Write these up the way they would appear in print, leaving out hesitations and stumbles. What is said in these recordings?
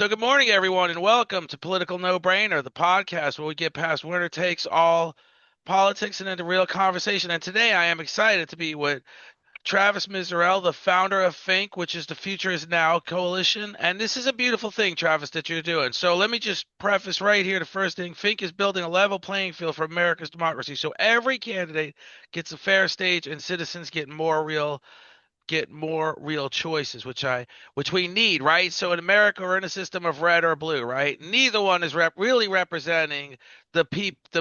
So good morning, everyone, and welcome to Political No Brainer, the podcast where we get past winner takes all politics and into real conversation. And today I am excited to be with Travis Misurell, the founder of Think, which is the Future is Now coalition. And this is a beautiful thing, Travis, that you're doing. So let me just preface right here the first thing. Think is building a level playing field for America's democracy. So every candidate gets a fair stage and citizens get more real choices, which we need, right? So in America, we're in a system of red or blue, right? Neither one is really representing the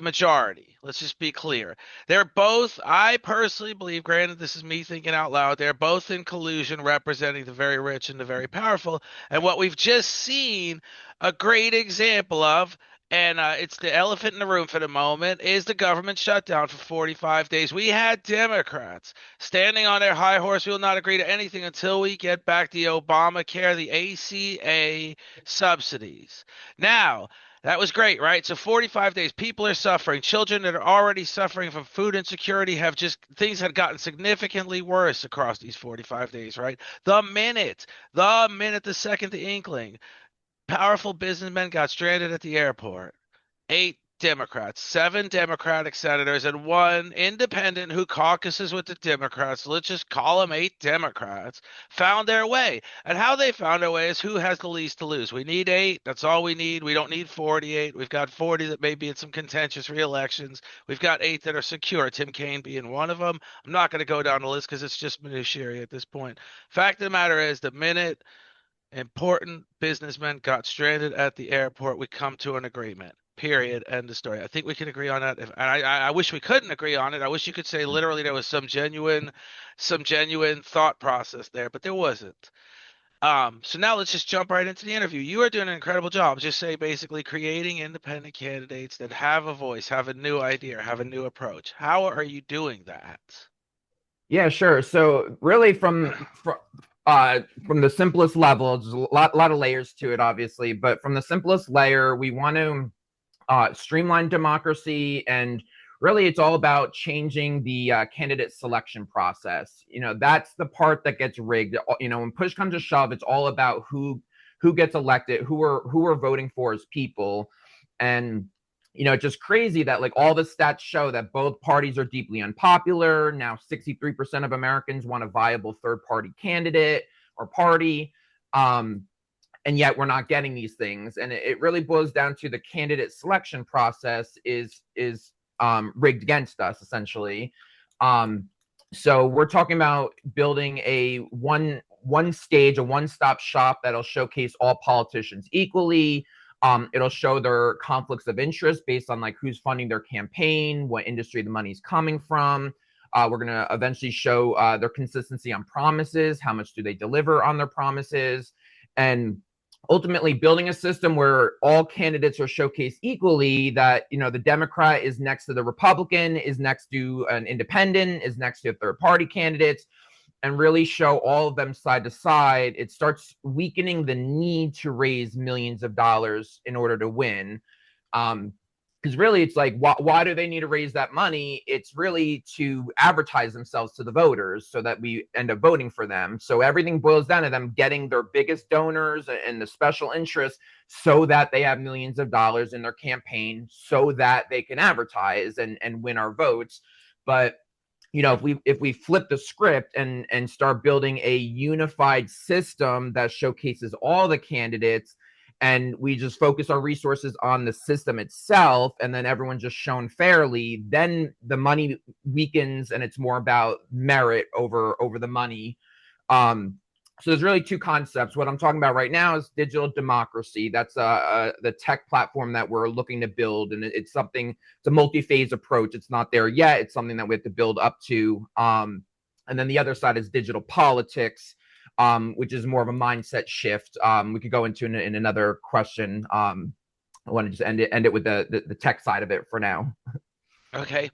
majority. Let's just be clear. They're both, I personally believe, granted this is me thinking out loud, they're both in collusion representing the very rich and the very powerful. And what we've just seen a great example of, and it's the elephant in the room for the moment, is the government shutdown for 45 days. We had Democrats standing on their high horse. We will not agree to anything until we get back the Obamacare, the ACA subsidies. Now, that was great, right? So 45 days, people are suffering. Children that are already suffering from food insecurity have just, things had gotten significantly worse across these 45 days, right? The second the inkling, powerful businessmen got stranded at the airport. 8 Democrats, 7 Democratic senators, and 1 independent who caucuses with the Democrats. Let's just call them 8 Democrats. Found their way. And how they found their way is who has the least to lose. We need 8. That's all we need. We don't need 48. We've got 40 that may be in some contentious re-elections. We've got 8 that are secure, Tim Kaine being one of them. I'm not going to go down the list because it's just minutiae at this point. Fact of the matter is, the minute important businessmen got stranded at the airport, we come to an agreement. Period. End of story. I think we can agree on that. I wish we couldn't agree on it. I wish you could say literally there was some genuine thought process there, but there wasn't. So now let's just jump right into the interview. You are doing an incredible job. Just say basically creating independent candidates that have a voice, have a new idea, have a new approach. How are you doing that? Yeah, sure. So really from the simplest level, there's a lot of layers to it, obviously, but from the simplest layer, we want to streamline democracy, and really it's all about changing the candidate selection process. That's the part that gets rigged. When push comes to shove, it's all about who gets elected, who are voting for as people. And it's just crazy that like all the stats show that both parties are deeply unpopular. Now 63% of Americans want a viable third party candidate or party. And yet we're not getting these things. And it really boils down to the candidate selection process is rigged against us, essentially. So we're talking about building a one stage, a one-stop shop that'll showcase all politicians equally. It'll show their conflicts of interest based on like who's funding their campaign, what industry the money's coming from. We're going to eventually show their consistency on promises, how much do they deliver on their promises, and ultimately building a system where all candidates are showcased equally, that the Democrat is next to the Republican, is next to an independent, is next to third party candidates, and really show all of them side to side. It starts weakening the need to raise millions of dollars in order to win. Because really it's like, why do they need to raise that money? It's really to advertise themselves to the voters so that we end up voting for them. So everything boils down to them getting their biggest donors and the special interests so that they have millions of dollars in their campaign so that they can advertise and win our votes. But if we flip the script and start building a unified system that showcases all the candidates, and we just focus our resources on the system itself, and then everyone's just shown fairly, then the money weakens and it's more about merit over the money. So there's really two concepts. What I'm talking about right now is digital democracy. That's the tech platform that we're looking to build, and it's a multi-phase approach. It's not there yet. It's something that we have to build up to. And then the other side is digital politics, which is more of a mindset shift. We could go into in another question. I want to just end it with the tech side of it for now. Okay.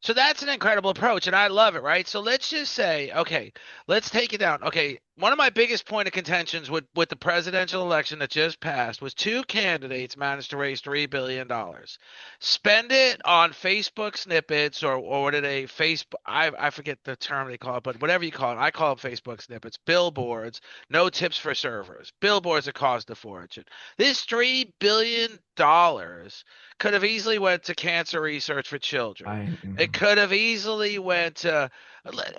So that's an incredible approach, and I love it, right? So let's just say, okay, let's take it down. Okay, one of my biggest point of contentions with the presidential election that just passed was two candidates managed to raise $3 billion. Spend it on Facebook snippets or what are they Facebook I forget the term they call it, but whatever you call it, I call them Facebook snippets, billboards, no tips for servers. Billboards that cost a fortune. This $3 billion could have easily went to cancer research for children. I It could have easily went to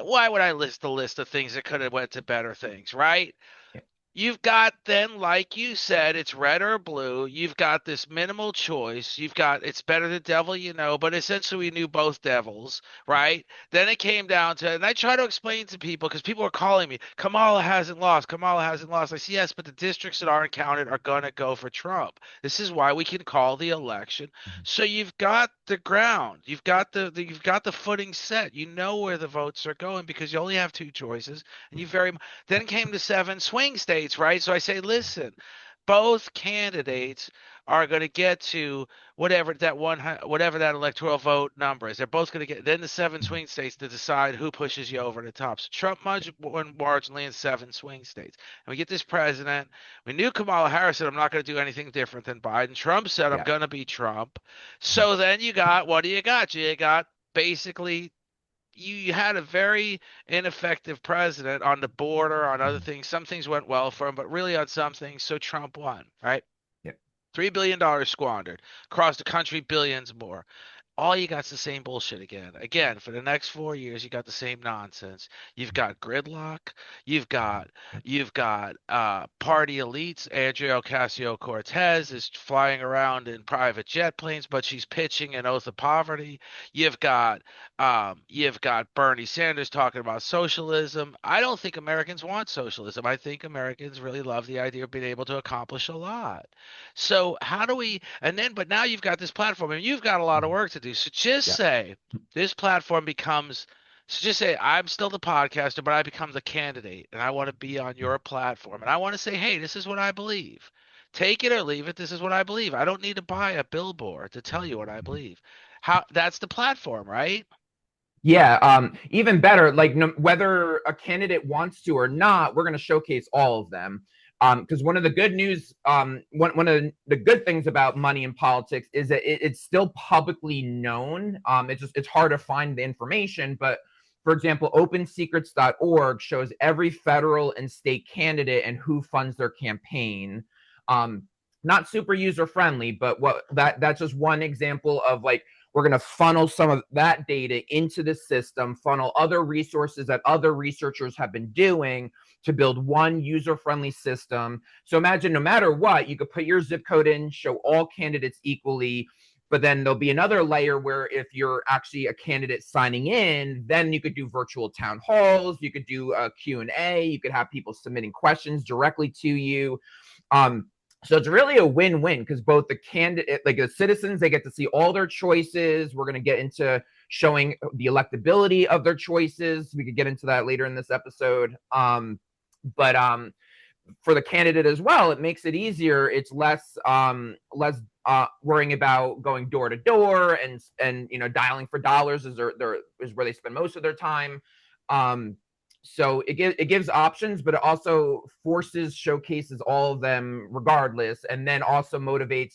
why would I list the list of things that could have went to better things, right? yeah, You've got then, like you said, it's red or blue. You've got this minimal choice. You've got it's better the devil you know, but essentially we knew both devils, right? Then it came down to, and I try to explain to people because people are calling me, Kamala hasn't lost. Kamala hasn't lost. I say, yes, but the districts that aren't counted are going to go for Trump. This is why we can call the election. So you've got the ground. You've got the footing set. You know where the votes are going because you only have two choices, and you very then came the seven swing states, right? So I say, listen, both candidates are going to get to whatever that electoral vote number is. They're both going to get then the seven swing states to decide who pushes you over the top. So Trump won marginally in seven swing states, and we get this president. We knew Kamala Harris said, "I'm not going to do anything different than Biden." Trump said, "I'm yeah, going to be Trump." So then you got what do you got? You got basically you had a very ineffective president on the border, on other things. Some things went well for him, but really on some things, so Trump won, right? yeah, $3 billion squandered across the country, billions more. All you got's the same bullshit again. Again, for the next 4 years, you got the same nonsense. You've got gridlock. You've got party elites. Andrea Ocasio-Cortez is flying around in private jet planes, but she's pitching an oath of poverty. You've got Bernie Sanders talking about socialism. I don't think Americans want socialism. I think Americans really love the idea of being able to accomplish a lot. So how do we and then but now you've got this platform and you've got a lot of work to do. So just yeah, say this platform becomes so just say I'm still the podcaster, but I become the candidate and I want to be on your platform. And I want to say, hey, this is what I believe. Take it or leave it. This is what I believe. I don't need to buy a billboard to tell you what I believe. How that's the platform, right? yeah. Even better, like no, whether a candidate wants to or not, we're going to showcase all of them. Because one of the good news, one of the good things about money in politics is that it's still publicly known. It's hard to find the information, but for example, OpenSecrets.org shows every federal and state candidate and who funds their campaign. Um, Not super user friendly, but that's just one example of like we're going to funnel some of that data into the system, funnel other resources that other researchers have been doing to build one user-friendly system. So imagine no matter what, you could put your zip code in, show all candidates equally, but then there'll be another layer where if you're actually a candidate signing in, then you could do virtual town halls, you could do a Q&A, you could have people submitting questions directly to you. So it's really a win-win because both the candidate, like the citizens, they get to see all their choices. We're going to get into showing the electability of their choices. We could get into that later in this episode. But for the candidate as well, it makes it easier. It's less worrying about going door to door and dialing for dollars is where they spend most of their time. So it gives options, but it also showcases all of them regardless, and then also motivates.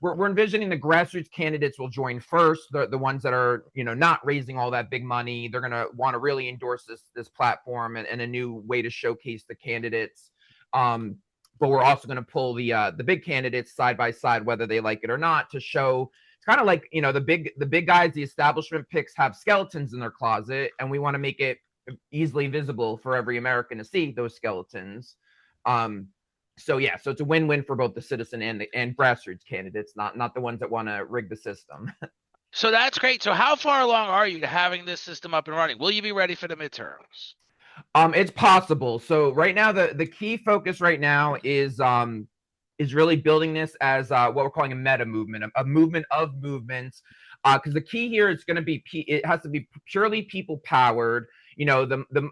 We're envisioning the grassroots candidates will join first, the ones that are not raising all that big money. They're gonna want to really endorse this platform and a new way to showcase the candidates. But we're also going to pull the big candidates side by side, whether they like it or not, to show. It's kind of like the big guys, the establishment picks have skeletons in their closet, and we want to make it easily visible for every American to see those skeletons. So it's a win-win for both the citizen and grassroots candidates, not the ones that want to rig the system. So that's great. So how far along are you to having this system up and running? Will you be ready for the midterms? It's possible. So right now, the key focus right now is really building this as what we're calling a meta movement, a movement of movements. Because the key here is going to be it has to be purely people powered.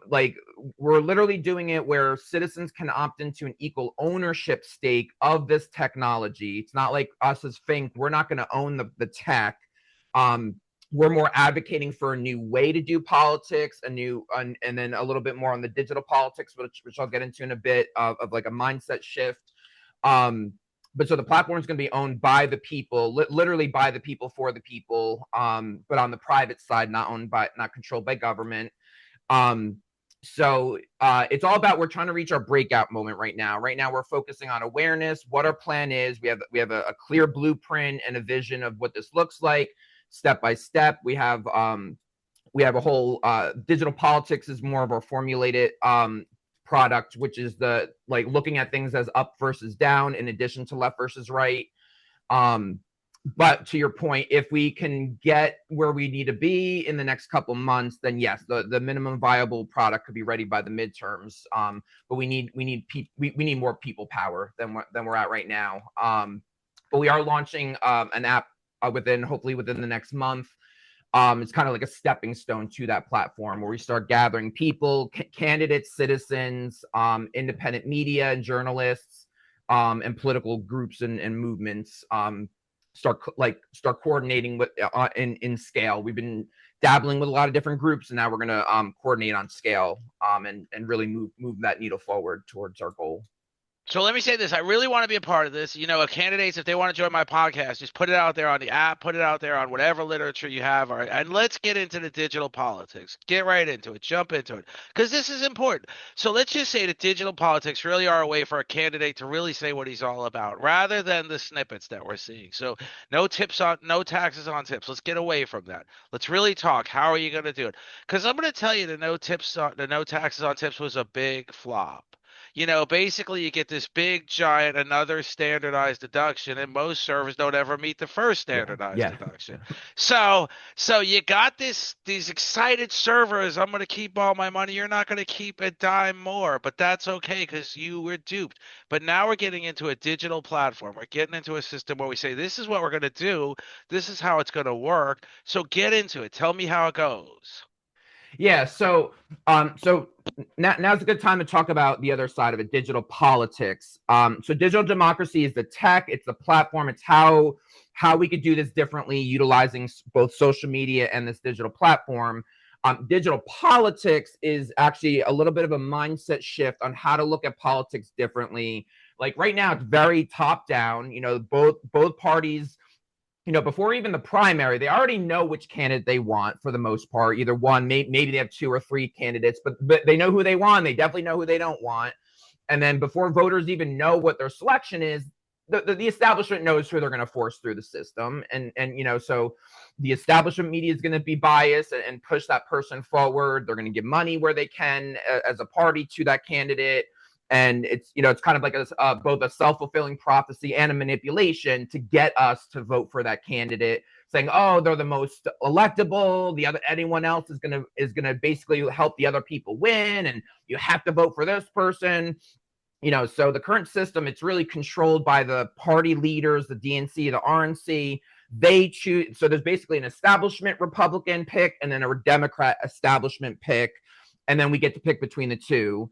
Like we're literally doing it where citizens can opt into an equal ownership stake of this technology. It's not like us as Think. We're not going to own the tech. we're more advocating for a new way to do politics, and then a little bit more on the digital politics, which I'll get into in a bit, of like a mindset shift. But so the platform is going to be owned by the people, literally by the people for the people, but on the private side, not controlled by government. So it's all about, we're trying to reach our breakout moment right now. Right now, we're focusing on awareness, what our plan is. We have a clear blueprint and a vision of what this looks like, step by step. We have a whole digital politics is more of our formulated product, which is the like looking at things as up versus down in addition to left versus right. But to your point, if we can get where we need to be in the next couple months, then yes, the minimum viable product could be ready by the midterms. But we need more people power than we're at right now. But we are launching an app hopefully within the next month. It's kind of like a stepping stone to that platform where we start gathering people, candidates, citizens, independent media and journalists, and political groups and movements. Start coordinating with in scale. We've been dabbling with a lot of different groups, and now we're going to coordinate on scale, and really move that needle forward towards our goal. So let me say this. I really want to be a part of this. Candidates, if they want to join my podcast, just put it out there on the app, put it out there on whatever literature you have. All right, and let's get into the digital politics. Get right into it. Jump into it. Because this is important. So let's just say that digital politics really are a way for a candidate to really say what he's all about, rather than the snippets that we're seeing. So no taxes on tips. Let's get away from that. Let's really talk. How are you going to do it? Because I'm going to tell you the no taxes on tips was a big flop. Basically you get this big giant another standardized deduction, and most servers don't ever meet the first standardized deduction. So you got these excited servers. I'm going to keep all my money. You're not going to keep a dime more, but that's okay because you were duped. But now we're getting into a digital platform. We're getting into a system where we say, this is what we're going to do. This is how it's going to work. So get into it. Tell me how it goes. Yeah, so now's a good time to talk about the other side of it, digital politics. So digital democracy is the tech, it's the platform, it's how we could do this differently, utilizing both social media and this digital platform. Digital politics is actually a little bit of a mindset shift on how to look at politics differently. Like right now, it's very top down. Both parties, before even the primary, they already know which candidate they want for the most part. Either one, maybe they have 2 or 3 candidates, but they know who they want. They definitely know who they don't want. And then before voters even know what their selection is, the establishment knows who they're going to force through the system. And so the establishment media is going to be biased and push that person forward. They're going to give money where they can as a party to that candidate. And it's kind of like both a self-fulfilling prophecy and a manipulation to get us to vote for that candidate, saying, oh, they're the most electable. Anyone else is gonna basically help the other people win, and you have to vote for this person. So the current system, it's really controlled by the party leaders, the DNC, the RNC. They choose. So there's basically an establishment Republican pick and then a Democrat establishment pick, and then we get to pick between the two.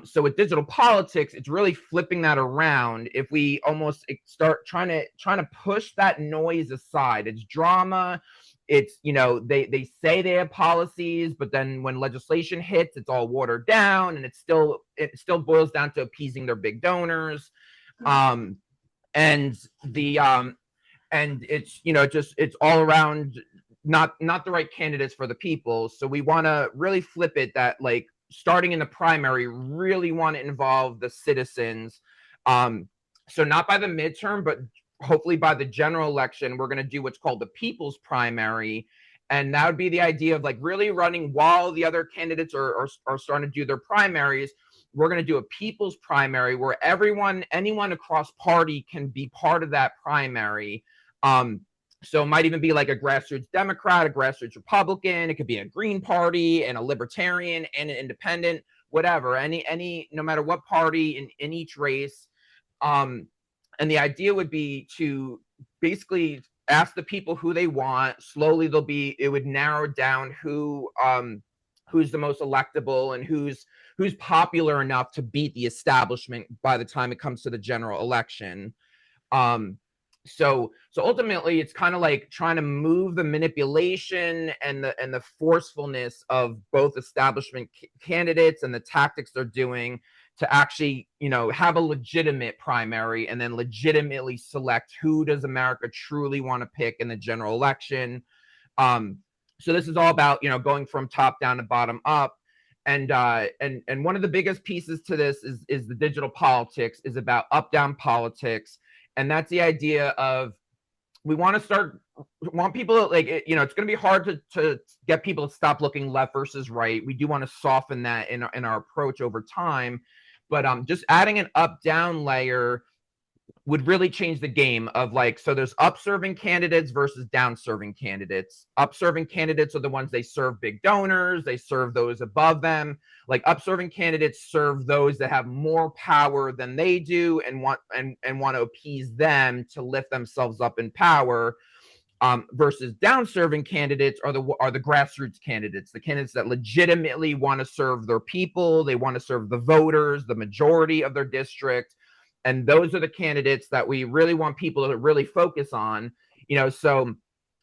So with digital politics, it's really flipping that around. If we almost start trying to push that noise aside, it's drama. It's, they say they have policies, but then when legislation hits, it's all watered down, and it still boils down to appeasing their big donors. And it's, it's all around not the right candidates for the people. So we want to really flip it that, like, starting in the primary, really want to involve the citizens. So not by the midterm, but hopefully by the general election, we're going to do what's called the people's primary. And that would be the idea of like really running while the other candidates are starting to do their primaries. We're going to do a people's primary where anyone across party can be part of that primary. So it might even be like a grassroots Democrat, a grassroots Republican. It could be a Green Party and a Libertarian and an Independent, whatever, no matter what party in each race. And the idea would be to basically ask the people who they want. Slowly it would narrow down who's the most electable and who's popular enough to beat the establishment by the time it comes to the general election. So ultimately it's kind of like trying to move the manipulation and the forcefulness of both establishment candidates and the tactics they're doing to actually, have a legitimate primary and then legitimately select who does America truly want to pick in the general election. So this is all about, going from top down to bottom up. And one of the biggest pieces to this is the digital politics, is about up down politics. And that's the idea of, we want people to, like, it's going to be hard to get people to stop looking left versus right. We do want to soften that in our approach over time, but just adding an up down layer would really change the game of, like, so there's up-serving candidates versus down-serving candidates. Up-serving candidates are the ones, they serve big donors, they serve those above them. Like, up-serving candidates serve those that have more power than they do and want to appease them to lift themselves up in power. Versus down-serving candidates are the grassroots candidates, the candidates that legitimately want to serve their people, they want to serve the voters, the majority of their district. And those are the candidates that we really want people to really focus on. So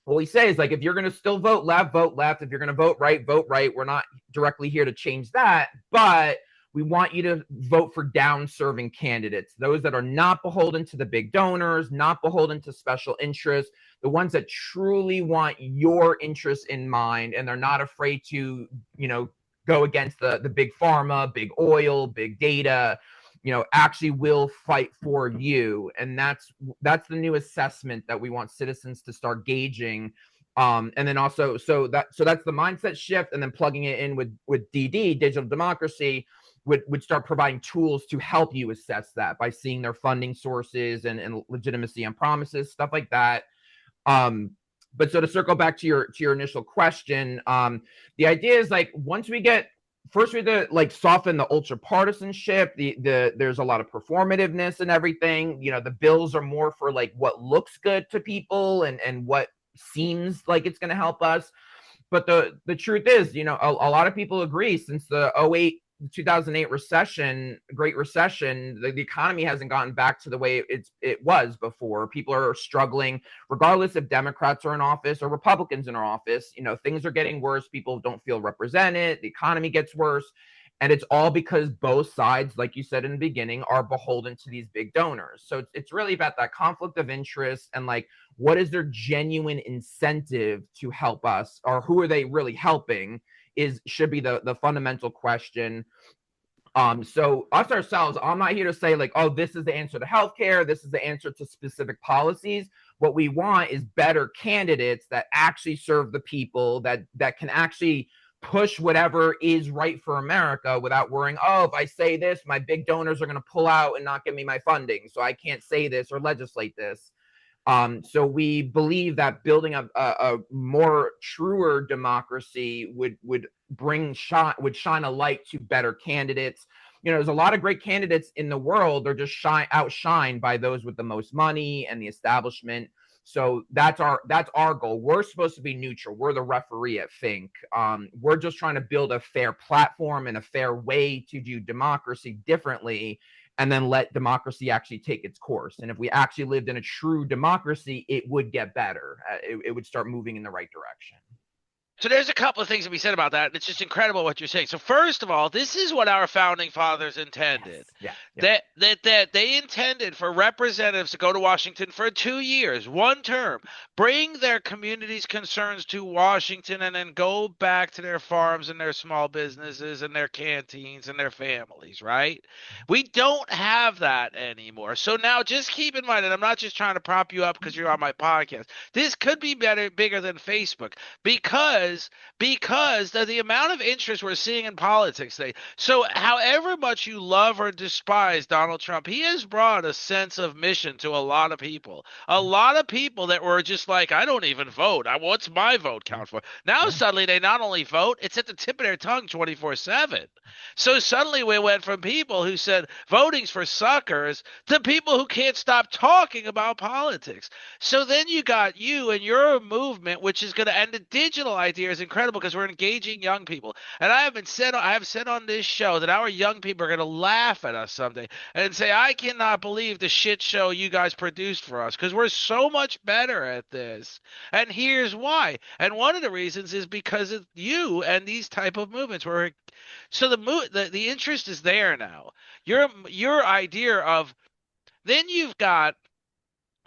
what we say is, like, if you're going to still vote left, vote left. If you're going to vote right, vote right. We're not directly here to change that, but we want you to vote for down-serving candidates, those that are not beholden to the big donors, not beholden to special interests, the ones that truly want your interests in mind, and they're not afraid to, go against the big pharma, big oil, big data, actually will fight for you. And that's the new assessment that we want citizens to start gauging. And then also, so that's the mindset shift, and then plugging it in with DD, digital democracy, would start providing tools to help you assess that by seeing their funding sources and legitimacy on promises, stuff like that. But so to circle back to your initial question, the idea is, like, once we get, first we have to, like, soften the ultra partisanship. There's a lot of performativeness and everything. The bills are more for, like, what looks good to people and what seems like it's going to help us. But the truth is, a lot of people agree, since the 2008 recession, Great Recession, the economy hasn't gotten back to the way it was before. People are struggling, regardless if Democrats are in office or Republicans in our office. Things are getting worse. People don't feel represented. The economy gets worse. And it's all because both sides, like you said in the beginning, are beholden to these big donors. So it's really about that conflict of interest and, like, what is their genuine incentive to help us, or who are they really helping, should be the fundamental question. So us ourselves, I'm not here to say, like, oh, this is the answer to healthcare, this is the answer to specific policies. What we want is better candidates that actually serve the people, that can actually push whatever is right for America without worrying, oh, if I say this, my big donors are going to pull out and not give me my funding, so I can't say this or legislate this. So we believe that building a more truer democracy would shine a light to better candidates. There's a lot of great candidates in the world. They're just outshined by those with the most money and the establishment. So that's our goal. We're supposed to be neutral. We're the referee at Think. We're just trying to build a fair platform and a fair way to do democracy differently, and then let democracy actually take its course. And if we actually lived in a true democracy, it would get better. It would start moving in the right direction. So there's a couple of things to be said about that. It's just incredible what you're saying. So first of all, this is what our founding fathers intended. Yes. Yeah. That they intended for representatives to go to Washington for 2 years, one term, bring their community's concerns to Washington, and then go back to their farms and their small businesses and their canteens and their families, right? We don't have that anymore. So now just keep in mind, and I'm not just trying to prop you up because you're on my podcast, this could be bigger than Facebook, because the amount of interest we're seeing in politics today. So however much you love or despise Donald Trump, he has brought a sense of mission to a lot of people. A lot of people that were just like, I don't even vote. What's my vote count for? Now suddenly they not only vote, it's at the tip of their tongue 24/7. So suddenly we went from people who said voting's for suckers to people who can't stop talking about politics. So then you got you and your movement, which is going to end the digital identity. idea is incredible because we're engaging young people. And I have said on this show that our young people are going to laugh at us someday and say, I cannot believe the shit show you guys produced for us because we're so much better at this. And here's why. And one of the reasons is because of you and these type of movements where so the interest is there now. Your idea of then you've got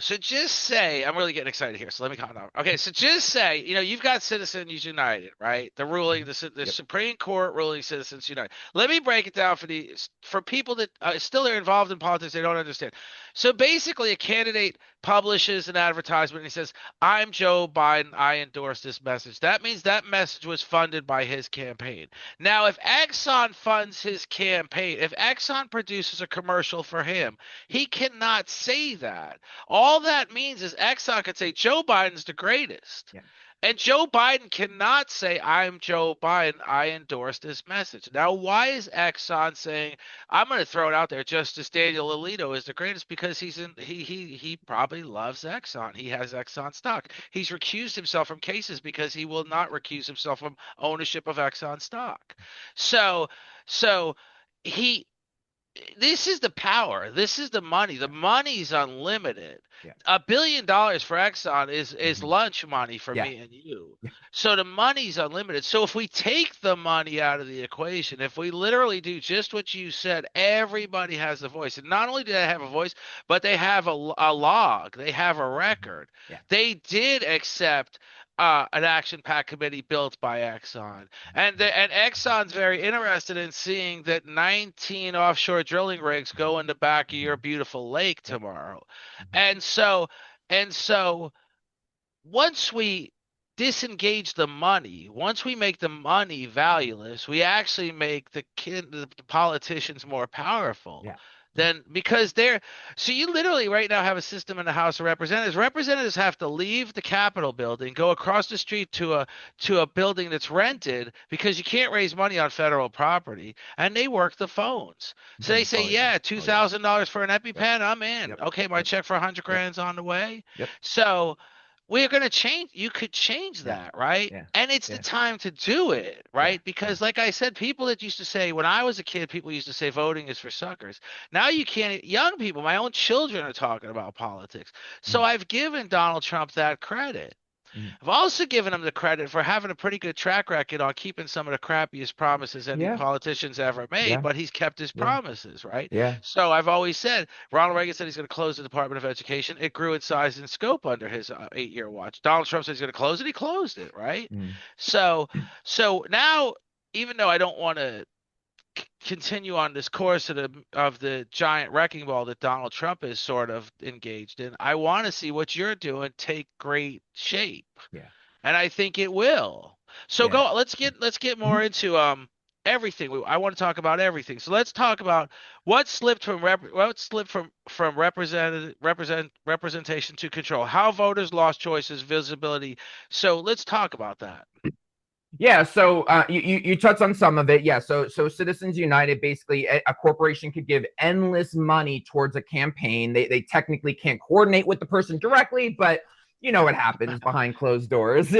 so just say, I'm really getting excited here. So let me calm down. Okay, so just say, you've got Citizens United, right? The ruling, the Yep. Supreme Court ruling Citizens United. Let me break it down for people that still are involved in politics. They don't understand. So basically, a candidate publishes an advertisement and he says, "I'm Joe Biden. I endorse this message." That means that message was funded by his campaign. Now, if Exxon funds his campaign, if Exxon produces a commercial for him, he cannot say that. All that means is Exxon could say Joe Biden's the greatest. Yeah. And Joe Biden cannot say, I'm Joe Biden. I endorse this message. Now, why is Exxon saying, I'm going to throw it out there, Justice Daniel Alito is the greatest? Because he probably loves Exxon. He has Exxon stock. He's recused himself from cases because he will not recuse himself from ownership of Exxon stock. So he this is the power. This is the money. The money's unlimited. Yeah. $1 billion for Exxon is lunch money for Yeah. me and you. Yeah. So the money's unlimited. So if we take the money out of the equation, if we literally do just what you said, everybody has a voice. And not only do they have a voice, but they have a log. They have a record. Yeah. They did accept an action pack committee built by Exxon. And Exxon's very interested in seeing that 19 offshore drilling rigs go in the back of your beautiful lake tomorrow. And so once we disengage the money, once we make the money valueless, we actually make the politicians more powerful. Yeah. Then because so you literally right now have a system in the House of Representatives. Representatives have to leave the Capitol building, go across the street to a building that's rented because you can't raise money on federal property, and they work the phones. So they say, $2,000 for an EpiPen, I'm in. Yep. Okay, my check for 100 grand's on the way. Yep. So we're going to change. You could change that, right? Yeah. And it's the time to do it, right? Because like I said, people that used to say, when I was a kid, people used to say voting is for suckers. Now you can't, young people, my own children are talking about politics. So I've given Donald Trump that credit. I've also given him the credit for having a pretty good track record on keeping some of the crappiest promises any politician's ever made, but he's kept his promises, right? Yeah. So I've always said, Ronald Reagan said he's going to close the Department of Education. It grew in size and scope under his 8-year watch. Donald Trump said he's going to close it. He closed it, right? So now, even though I don't want to continue on this course of the giant wrecking ball that Donald Trump is sort of engaged in, I want to see what you're doing take great shape. Yeah. And I think it will. So let's get more into everything. I want to talk about everything. So let's talk about what slipped from representation to control. How voters lost choices, visibility. So let's talk about that. Yeah, so you touched on some of it. Yeah, so Citizens United, basically a corporation could give endless money towards a campaign. They technically can't coordinate with the person directly, but you know what happens behind closed doors.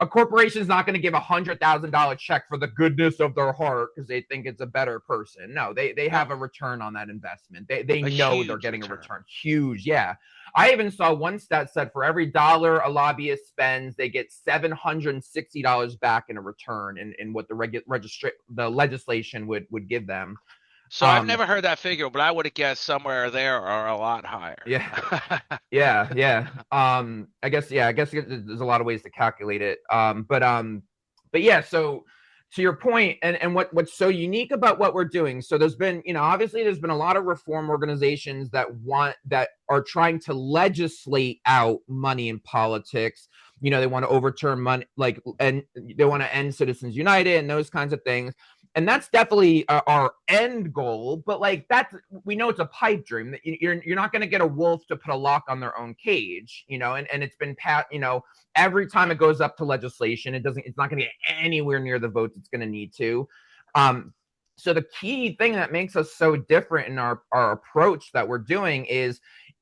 A corporation is not going to give $100,000 check for the goodness of their heart because they think it's a better person. No, they have a return on that investment. They know they're getting a return. Huge, yeah. I even saw one stat said for every dollar a lobbyist spends, they get $760 back in a return in what the legislation would give them. So I've never heard that figure, but I would have guessed somewhere there or a lot higher. Yeah. I guess there's a lot of ways to calculate it. But yeah, so to your point, and what's so unique about what we're doing, so there's been, obviously there's been a lot of reform organizations that are trying to legislate out money in politics. They want to overturn money, and they want to end Citizens United and those kinds of things. And that's definitely our end goal, but we know it's a pipe dream. That you're not going to get a wolf to put a lock on their own cage, and it's been every time it goes up to legislation, it's not going to get anywhere near the votes it's going to need to. So the key thing that makes us so different in our approach that we're doing is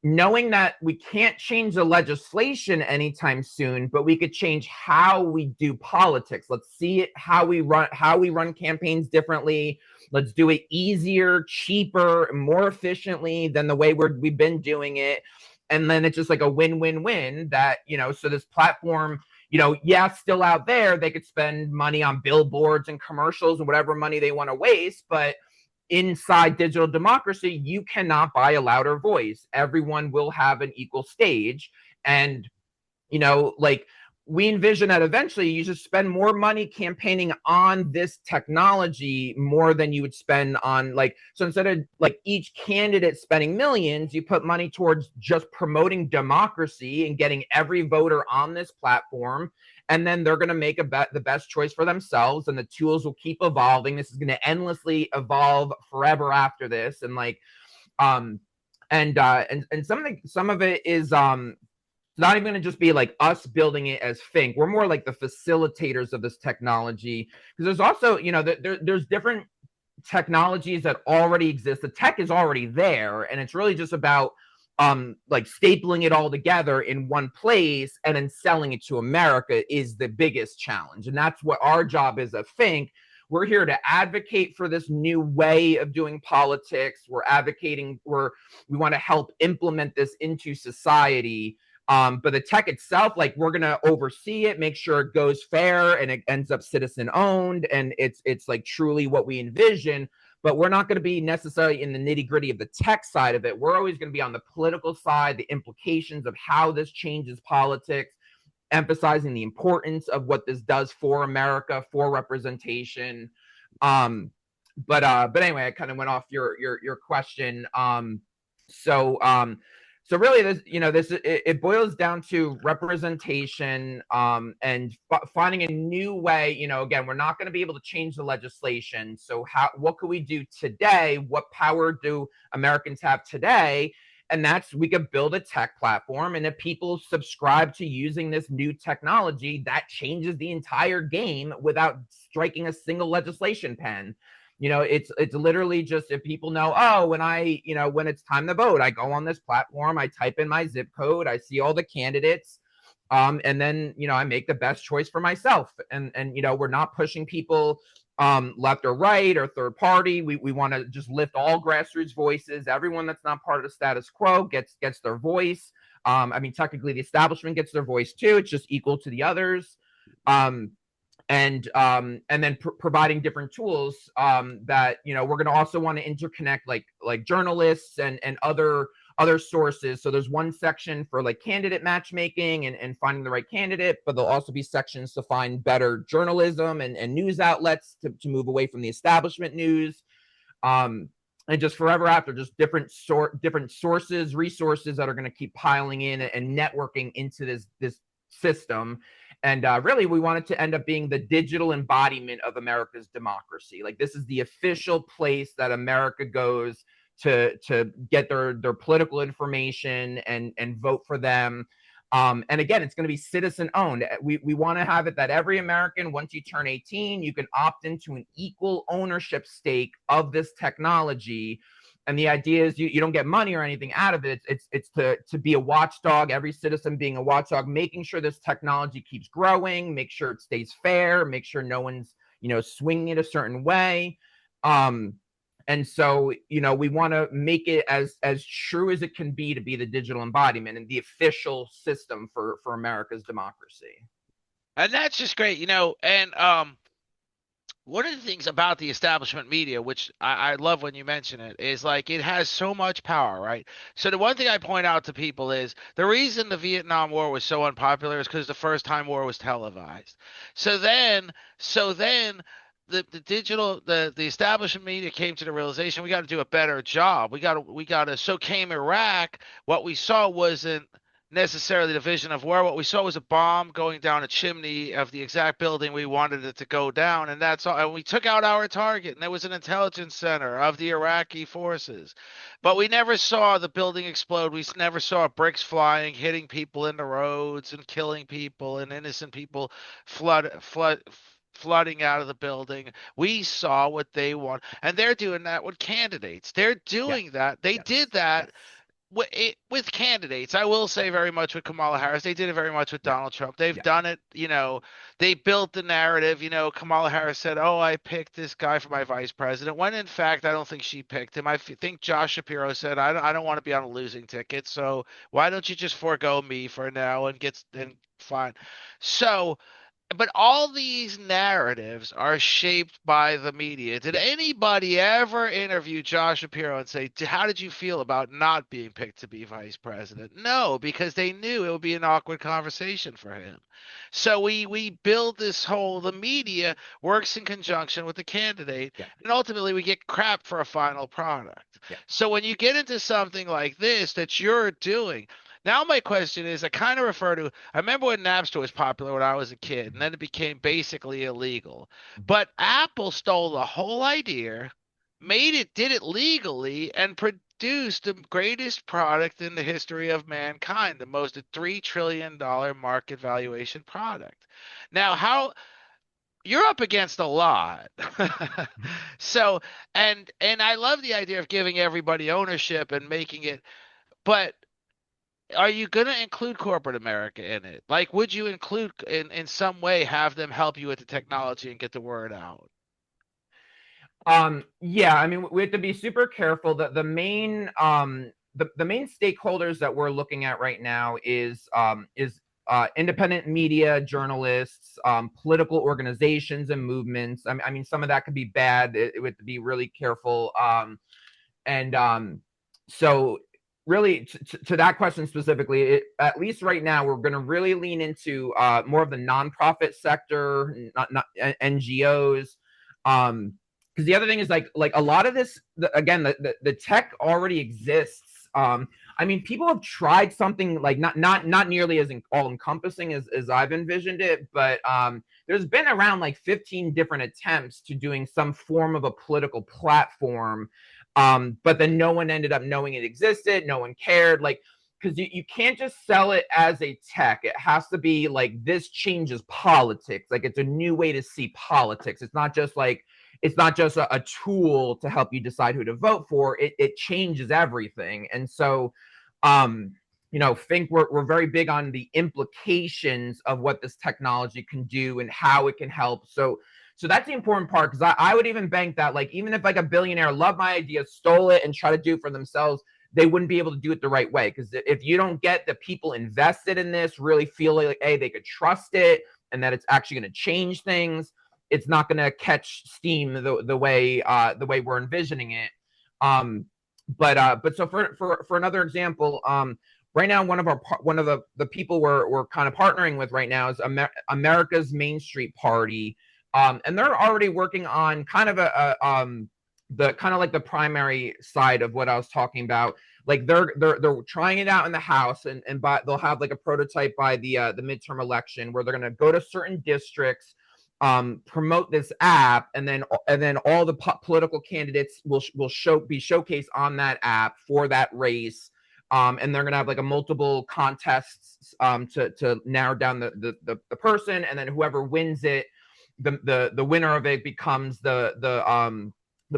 knowing that we can't change the legislation anytime soon, but we could change how we do politics. Let's see it how we run campaigns differently. Let's do it easier, cheaper, more efficiently than the way we've been doing it. And then it's just like a win-win-win that, so this platform, yeah, still out there, they could spend money on billboards and commercials and whatever money they want to waste, but inside digital democracy, you cannot buy a louder voice. Everyone will have an equal stage. And, like we envision that eventually you just spend more money campaigning on this technology more than you would spend on so instead of like each candidate spending millions, you put money towards just promoting democracy and getting every voter on this platform. And then they're going to make the best choice for themselves, and the tools will keep evolving. This is going to endlessly evolve forever after this. And and some of it is not even going to just be like us building it as Think. We're more like the facilitators of this technology, because there's also, there's different technologies that already exist. The tech is already there, and it's really just about like stapling it all together in one place and then selling it to America is the biggest challenge. And that's what our job is at Think. We're here to advocate for this new way of doing politics. We're advocating, we want to help implement this into society. But the tech itself, like we're gonna oversee it, make sure it goes fair and it ends up citizen owned, and it's like truly what we envision. But we're not going to be necessarily in the nitty gritty of the tech side of it. We're always going to be on the political side, the implications of how this changes politics, emphasizing the importance of what this does for America, for representation. But anyway, I kind of went off your question. So really, it boils down to representation, and finding a new way. Again, we're not going to be able to change the legislation. So what could we do today? What power do Americans have today? And that's, we could build a tech platform, and if people subscribe to using this new technology, that changes the entire game without striking a single legislation pen. It's literally just, if people know, when it's time to vote, I go on this platform, I type in my zip code, I see all the candidates, and then I make the best choice for myself. And we're not pushing people left or right or third party. We want to just lift all grassroots voices. Everyone that's not part of the status quo gets their voice. Technically the establishment gets their voice too. It's just equal to the others. And then providing different tools that we're going to also want to interconnect like journalists and other sources. So there's one section for like candidate matchmaking and finding the right candidate, but there'll also be sections to find better journalism and news outlets to move away from the establishment news. And just forever after, just different sources, resources that are going to keep piling in and networking into this system. And really, we want it to end up being the digital embodiment of America's democracy. Like, this is the official place that America goes to get their political information and vote for them. And again, it's going to be citizen owned. We want to have it that every American, once you turn 18, you can opt into an equal ownership stake of this technology. And the idea is you don't get money or anything out of it. It's to be a watchdog, every citizen being a watchdog, making sure this technology keeps growing, make sure it stays fair, make sure no one's, swinging it a certain way. And so, we want to make it as true as it can be to be the digital embodiment and the official system for America's democracy. And that's just great, and one of the things about the establishment media, which I love when you mention it, is like it has so much power, right? So the one thing I point out to people is the reason the Vietnam War was so unpopular is because the first time war was televised. So then the establishment media came to the realization we got to do a better job. We got to. So came Iraq. What we saw wasn't necessarily the vision of war. What we saw was a bomb going down a chimney of the exact building we wanted it to go down, and that's all. And we took out our target, and there was an intelligence center of the Iraqi forces, but we never saw the building explode. We never saw bricks flying, hitting people in the roads, and killing people, and innocent people flooding out of the building. We saw what they want, and they're doing that with candidates. They're Yes. doing that. They Yes. did that. Yes. with candidates, I will say very much with Kamala Harris. They did it very much with Yeah, Donald Trump. They've yeah. done it, they built the narrative. Kamala Harris said, "Oh, I picked this guy for my vice president," when in fact, I don't think she picked him. think Josh Shapiro said, "I don't want to be on a losing ticket, so why don't you just forego me for now and get and fine." So but all these narratives are shaped by the media. Did Yeah. anybody ever interview Josh Shapiro and say, "How did you feel about not being picked to be vice president?" No, because they knew it would be an awkward conversation for him. So we build this whole the media works in conjunction with the candidate, Yeah. and ultimately we get crap for a final product. Yeah. So when you get into something like this that you're doing, now my question is, I kind of refer to, I remember when Napster was popular when I was a kid, and then it became basically illegal. But Apple stole the whole idea, did it legally, and produced the greatest product in the history of mankind, the most $3 trillion market valuation product. Now, how you're up against a lot. So, and I love the idea of giving everybody ownership and making it, but are you going to include corporate America in it? Like, would you include in some way have them help you with the technology and get the word out? Yeah, I mean, we have to be super careful that the main stakeholders that we're looking at right now is independent media, journalists, political organizations and movements. I mean, some of that could be bad. It would be really careful. And so really to that question specifically, at least right now, we're going to really lean into more of the nonprofit sector, not NGOs. Because the other thing is like a lot of this, again, the tech already exists. I mean, people have tried something like not nearly as all encompassing as I've envisioned it, but there's been around like 15 different attempts to doing some form of a political platform, but then no one ended up knowing it existed. No one cared. Like, because you can't just sell it as a tech. It has to be like this changes politics. Like it's a new way to see politics. It's not just a tool to help you decide who to vote for. It changes everything. And so think we're very big on the implications of what this technology can do and how it can help. So that's the important part, because I would even bank that, like, even if like a billionaire loved my idea, stole it, and try to do it for themselves, they wouldn't be able to do it the right way. Because if you don't get the people invested in this really feel like, hey, they could trust it and that it's actually going to change things, it's not going to catch steam the way we're envisioning it. But so for another example, right now one of the people we're kind of partnering with right now is America's Main Street Party. And they're already working on kind of the kind of like the primary side of what I was talking about. Like they're trying it out in the House, and they'll have like a prototype by the midterm election where they're going to go to certain districts, promote this app, and then all the political candidates will be showcased on that app for that race. And they're gonna have like a multiple contests to narrow down the person, and then whoever wins it, the winner of it becomes the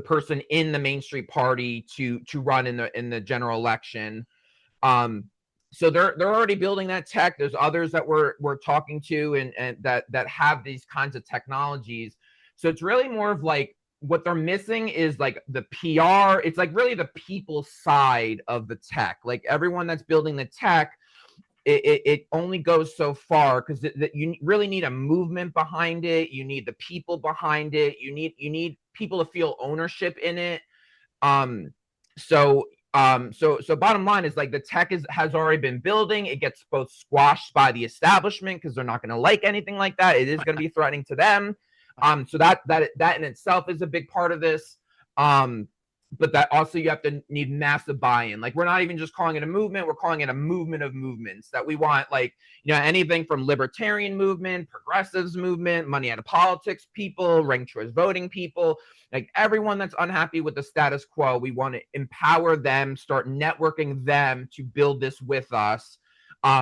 person in the Main Street Party to run in the general election. So they're already building that tech. There's others that we're talking to and that have these kinds of technologies. So it's really more of like what they're missing is like the PR. It's like really the people side of the tech. Like everyone that's building the tech, it only goes so far, because you really need a movement behind it. You need the people behind it. You need people to feel ownership in it. So bottom line is like the tech has already been building. It gets both squashed by the establishment because they're not going to like anything like that. It is going to be threatening to them. So that in itself is a big part of this. But that also you have to need massive buy-in. Like we're not even just calling it a movement, we're calling it a movement of movements. That we want, like, anything from libertarian movement, progressives movement, money out of politics people, ranked choice voting people, like everyone that's unhappy with the status quo. We want to empower them, start networking them to build this with us.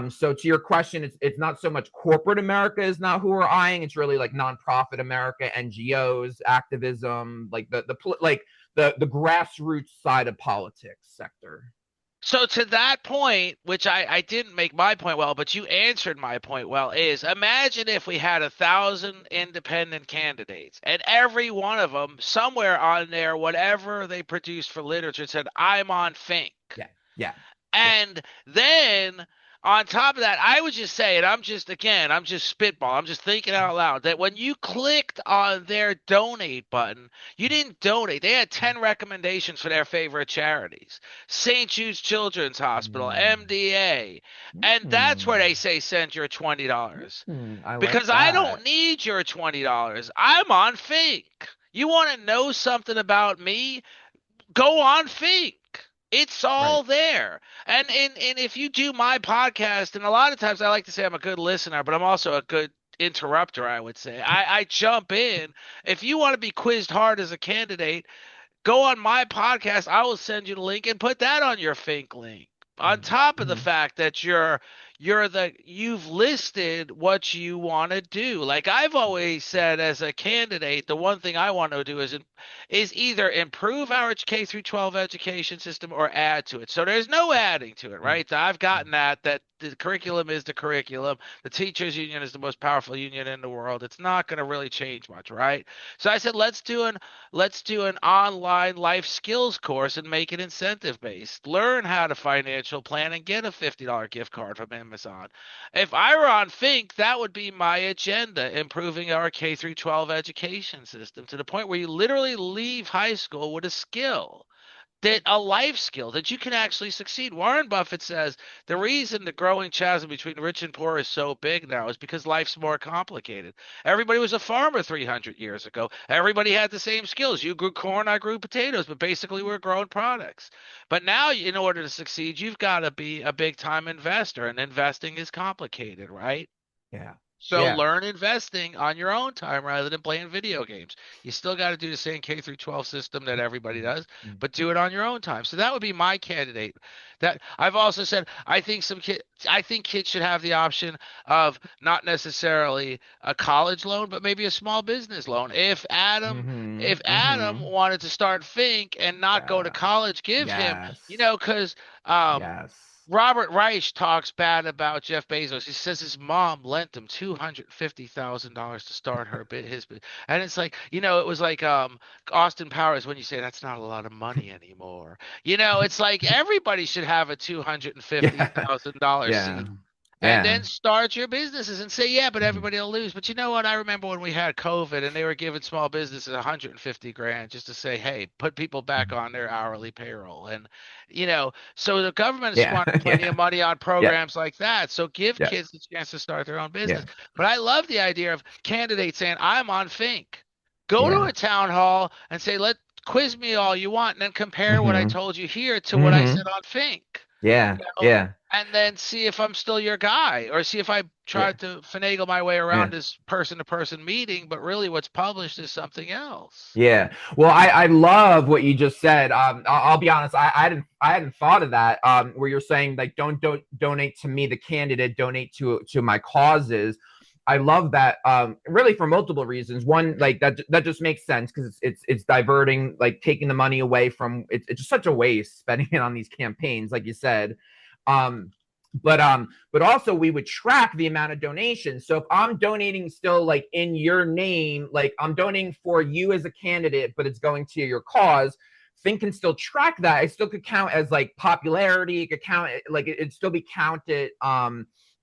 So to your question, it's not so much corporate America is not who we're eyeing. It's really like nonprofit America, NGOs, activism, like the grassroots side of politics sector. So to that point, which I didn't make my point well, but you answered my point well, is imagine if we had 1,000 independent candidates and every one of them somewhere on there, whatever they produced for literature said, I'm on Fink. Yeah, yeah, yeah. And then on top of that, I would just say, and I'm just spitball, I'm just thinking out loud, that when you clicked on their donate button, you didn't donate. They had 10 recommendations for their favorite charities: St. Jude's Children's Hospital, Mm. MDA. And that's where Mm. they say send your $20. I like Because I don't that. need your $20. I'm on Fink. You want to know something about me? Go on Fink. It's Right. all there. And if you do my podcast, and a lot of times I like to say I'm a good listener, but I'm also a good interrupter, I would say. I jump in. If you want to be quizzed hard as a candidate, go on my podcast. I will send you the link and put that on your Fink link. On Mhm. top of the Mhm. fact that you've listed what you want to do. Like I've always said as a candidate, the one thing I want to do is either improve our K through 12 education system or add to it. So there's no adding to it, Mhm. right? I've gotten that the curriculum is the curriculum. The teachers union is the most powerful union in the world. It's not going to really change much, right? So I said let's do an online life skills course and make it incentive based. Learn how to financial plan and get a $50 gift card from Amazon. If I were on Fink, that would be my agenda, improving our K through 12 education system to the point where you literally leave high school with a skill, that a life skill that you can actually succeed. Warren Buffett says the reason the growing chasm between rich and poor is so big now is because life's more complicated. Everybody was a farmer 300 years ago. Everybody had the same skills. You grew corn, I grew potatoes, but basically we're growing products. But now, in order to succeed, you've got to be a big time investor, and investing is complicated, right? Yeah. So Yeah. learn investing on your own time rather than playing video games. You still got to do the same K through 12 system that everybody Mhm. does, Mhm. but do it on your own time. So that would be my candidate. That I've also said I think kids should have the option of not necessarily a college loan, but maybe a small business loan. If Mhm. Adam Mhm. wanted to start Fink and not go to Yeah. college, give him, Yes. because Yes. Robert Reich talks bad about Jeff Bezos. He says his mom lent him $250,000 to start his business. And it's like, it was like Austin Powers when you say that's not a lot of money anymore. It's like everybody should have a Yeah. $250,000 Yeah. seed. And Yeah. then start your businesses and say, yeah, but Mhm. everybody will lose. But you know what? I remember when we had COVID and they were giving small businesses 150 grand just to say, hey, put people back Mhm. on their hourly payroll. And, so the government has Yeah. squandered plenty Yeah. of money on Yeah. programs like that. So give Yeah. kids the chance to start their own business. Yeah. But I love the idea of candidates saying, I'm on Fink. Go to Yeah. a town hall and say, let quiz me all you want, and then compare what I Mhm. told you here to what I Mhm. said on Fink. Yeah. You know, Yeah. and then see if I'm still your guy, or see if I Yeah. tried to finagle my way around Yeah. this person to person meeting, but really what's published is something else. Yeah. Well, I love what you just said. I'll be honest. I hadn't thought of that. Where you're saying like don't donate to me, the candidate, donate to my causes. I love that. Really for multiple reasons. One, like that just makes sense because it's diverting, like taking the money away from. It's just such a waste spending it on these campaigns, like you said. Um, but also we would track the amount of donations. So if I'm donating still like in your name, like I'm donating for you as a candidate, but it's going to your cause, Think can still track that. It still could count as like popularity. It could count like it'd still be counted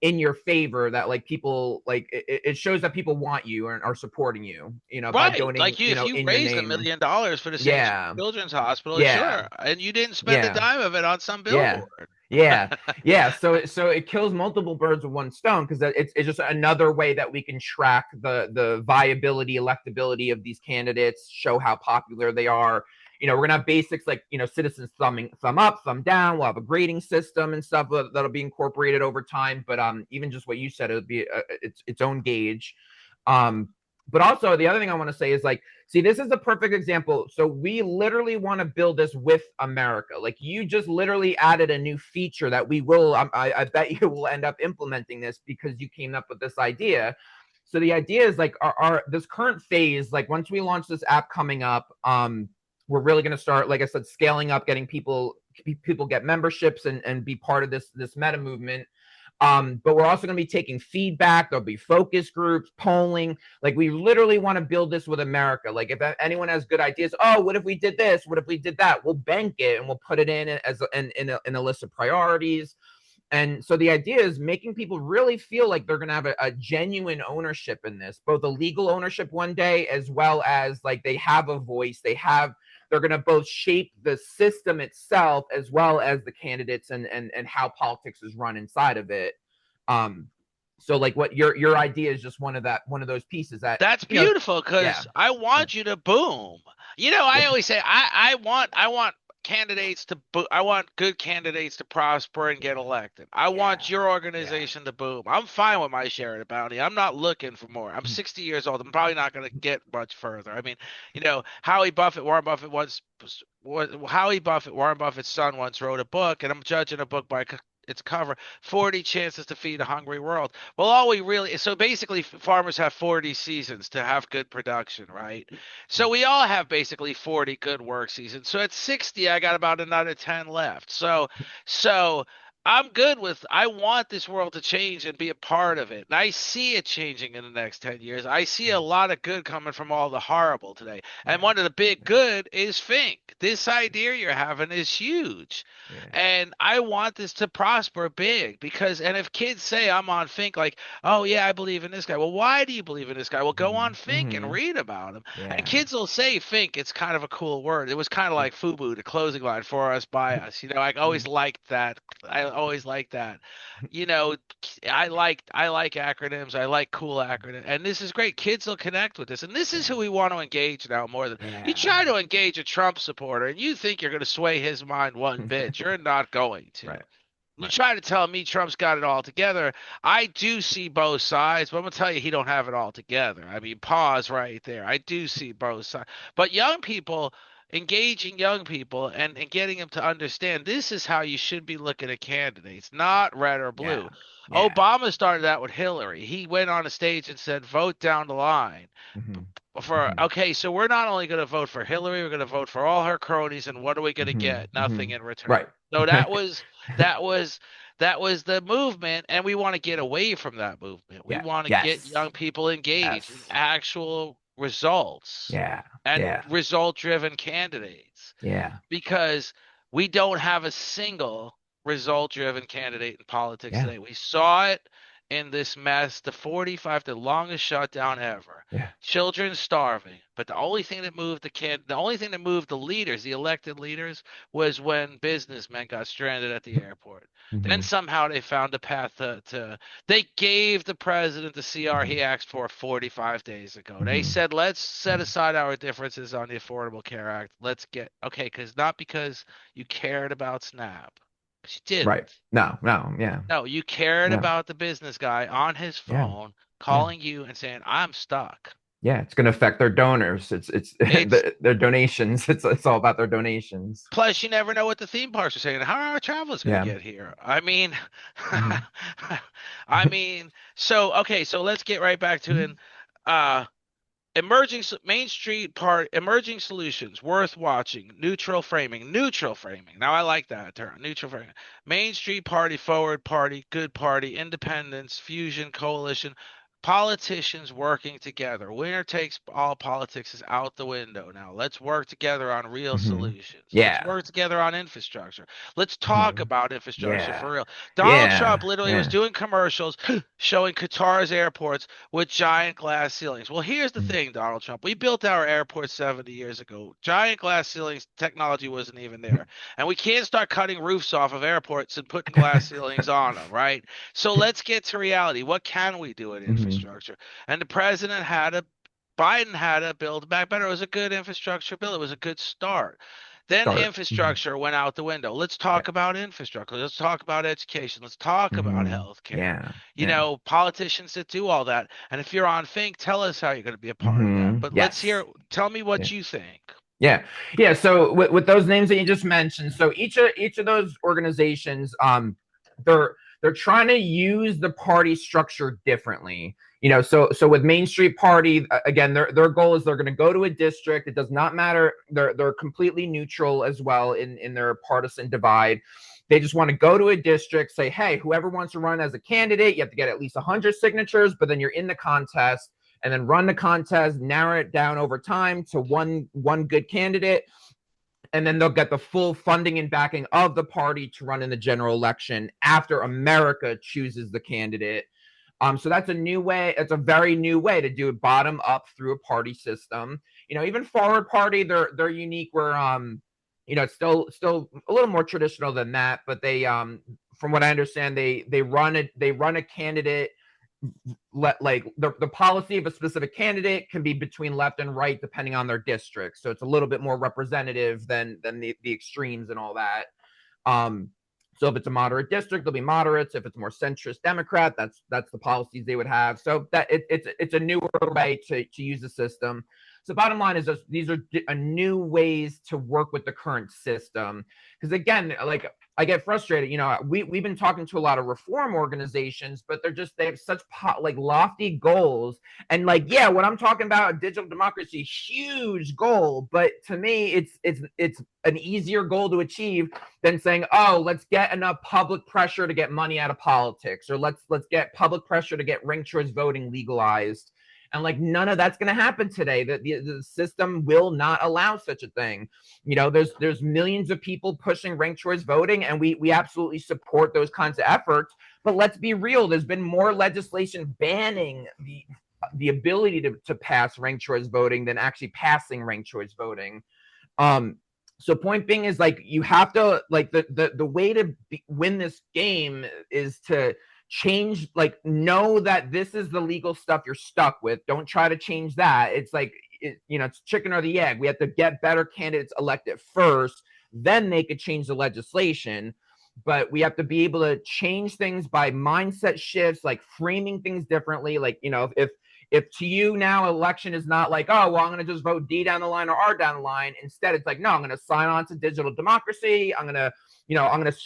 in your favor, that like people like it shows that people want you and are supporting you, by Right. donating, Like if you in your raised a name. million dollars for the St. Jude Yeah. Children's Hospital, Yeah. sure, and you didn't spend a Yeah. dime of it on some Yeah. billboard. Yeah. Yeah. So it kills multiple birds with one stone because it's just another way that we can track the viability, electability of these candidates, show how popular they are. We're gonna have basics like citizens thumb up, thumb down. We'll have a grading system and stuff that'll be incorporated over time. But even just what you said, it'll be its own gauge. Um, but also the other thing I want to say is like, see, this is a perfect example. So we literally want to build this with America. Like you just literally added a new feature that we will, I bet you will end up implementing this because you came up with this idea. So the idea is like our this current phase, like once we launch this app coming up, we're really going to start, like I said, scaling up, getting people people get memberships and be part of this meta movement. But we're also going to be taking feedback. There'll be focus groups, polling. Like, we literally want to build this with America. Like, if anyone has good ideas, oh, what if we did this? What if we did that? We'll bank it and we'll put it in as in a list of priorities. And so the idea is making people really feel like they're going to have a genuine ownership in this, both a legal ownership one day, as well as like they have a voice. They're going to both shape the system itself as well as the candidates and how politics is run inside of it. So like what your idea is just one of those pieces that's beautiful, because yeah. I want you to boom. I always say I want candidates to I want good candidates to prosper and get elected. I want your organization to boom. I'm fine with my share of the bounty. I'm not looking for more. I'm 60 years old. I'm probably not going to get much further. I mean, Warren Buffett's son once wrote a book, and I'm judging a book by its cover, 40 chances to feed a hungry world. Well, so basically farmers have 40 seasons to have good production, right? So we all have basically 40 good work seasons. So at 60, I got about another 10 left. So I'm good with, I want this world to change and be a part of it. And I see it changing in the next 10 years. I see a lot of good coming from all the horrible today. And one of the big good is Fink. This idea you're having is huge. And I want this to prosper big and if kids say I'm on Fink, like, oh yeah, I believe in this guy. Well, why do you believe in this guy? Well, go on Fink and read about him. And kids will say Fink. It's kind of a cool word. It was kind of like FUBU, the closing line, for us, by us. I always liked that. I always like that. I like acronyms. I like cool acronyms, and this is great. Kids will connect with this, and this is who we want to engage now more than you try to engage a Trump supporter, and you think you're going to sway his mind one bit. You're not going to. Right. You try to tell me Trump's got it all together. I do see both sides, but I'm going to tell you he don't have it all together. I mean, pause right there. I do see both sides. But engaging young people and getting them to understand this is how you should be looking at candidates, not red or blue. Obama started that with Hillary. He went on a stage and said, vote down the line. Okay, so we're not only going to vote for Hillary, we're going to vote for all her cronies, and what are we going to get? Nothing in return. Right. So that was the movement, and we want to get away from that movement. We want to get young people engaged in actual results and result-driven candidates. Because we don't have a single result-driven candidate in politics today. We saw it in this mess, the longest shutdown ever. Children starving. But the only thing that moved the leaders, the elected leaders, was when businessmen got stranded at the airport. Then somehow they found a path they gave the president the CR he asked for 45 days ago. They said, let's set aside our differences on the Affordable Care Act. Because you cared about SNAP. You didn't. Right. No, you cared about the business guy on his phone calling you and saying, I'm stuck. It's going to affect their donors. It's their donations. It's all about their donations. Plus, you never know what the theme parks are saying. How are our travelers going to get here? I mean, so let's get right back to it. Emerging solutions worth watching. Neutral framing. Now I like that term. Neutral framing. Main Street Party, Forward Party, Good Party, Independence, Fusion, Coalition. Politicians working together. Winner takes all politics is out the window now. Let's work together on real solutions. Let's work together on infrastructure. Let's talk about infrastructure for real. Donald Trump literally was doing commercials showing Qatar's airports with giant glass ceilings. Well, here's the thing, Donald Trump. We built our airport 70 years ago. Giant glass ceilings technology wasn't even there. And we can't start cutting roofs off of airports and putting glass ceilings on them, right? So let's get to reality. What can we do in infrastructure? And the president Biden had to build back better. It was a good infrastructure bill. It was a good start. Then infrastructure went out the window. Let's talk about infrastructure. Let's talk about education. Let's talk about healthcare. Politicians that do all that. And if you're on Fink, tell us how you're going to be a part of that. But tell me what you think. So with those names that you just mentioned, so each of those organizations, they're they're trying to use the party structure differently. So with Main Street Party, again, their goal is they're going to go to a district. It does not matter. They're completely neutral as well in their partisan divide. They just want to go to a district, say, hey, whoever wants to run as a candidate, you have to get at least 100 signatures, but then you're in the contest, and then run the contest, narrow it down over time to one good candidate, and then they'll get the full funding and backing of the party to run in the general election after America chooses the candidate. So that's a new way. It's a very new way to do it bottom up through a party system. Even Forward Party, they're unique where it's still a little more traditional than that, but they from what I understand, they run a candidate. Like the policy of a specific candidate can be between left and right depending on their district, so it's a little bit more representative than the extremes and all that. So if it's a moderate district, there'll be moderates. If it's more centrist Democrat, that's the policies they would have. So that it's a newer way to use the system. So bottom line is these are new ways to work with the current system. Because again, like I get frustrated. We've been talking to a lot of reform organizations, but they have such lofty goals. And what I'm talking about, digital democracy, huge goal. But to me, it's an easier goal to achieve than saying, oh, let's get enough public pressure to get money out of politics, or let's get public pressure to get ranked choice voting legalized. And none of that's going to happen today. The system will not allow such a thing. There's millions of people pushing ranked choice voting, and we absolutely support those kinds of efforts. But let's be real. There's been more legislation banning the ability to pass ranked choice voting than actually passing ranked choice voting. So point being is you have to the way to win this game is to change, know that this is the legal stuff you're stuck with. Don't try to change that. It's it's chicken or the egg. We have to get better candidates elected first, then they could change the legislation. But we have to be able to change things by mindset shifts, framing things differently. If to you now election is not oh, well, I'm going to just vote D down the line or R down the line. Instead, it's no, I'm going to sign on to digital democracy. I'm going to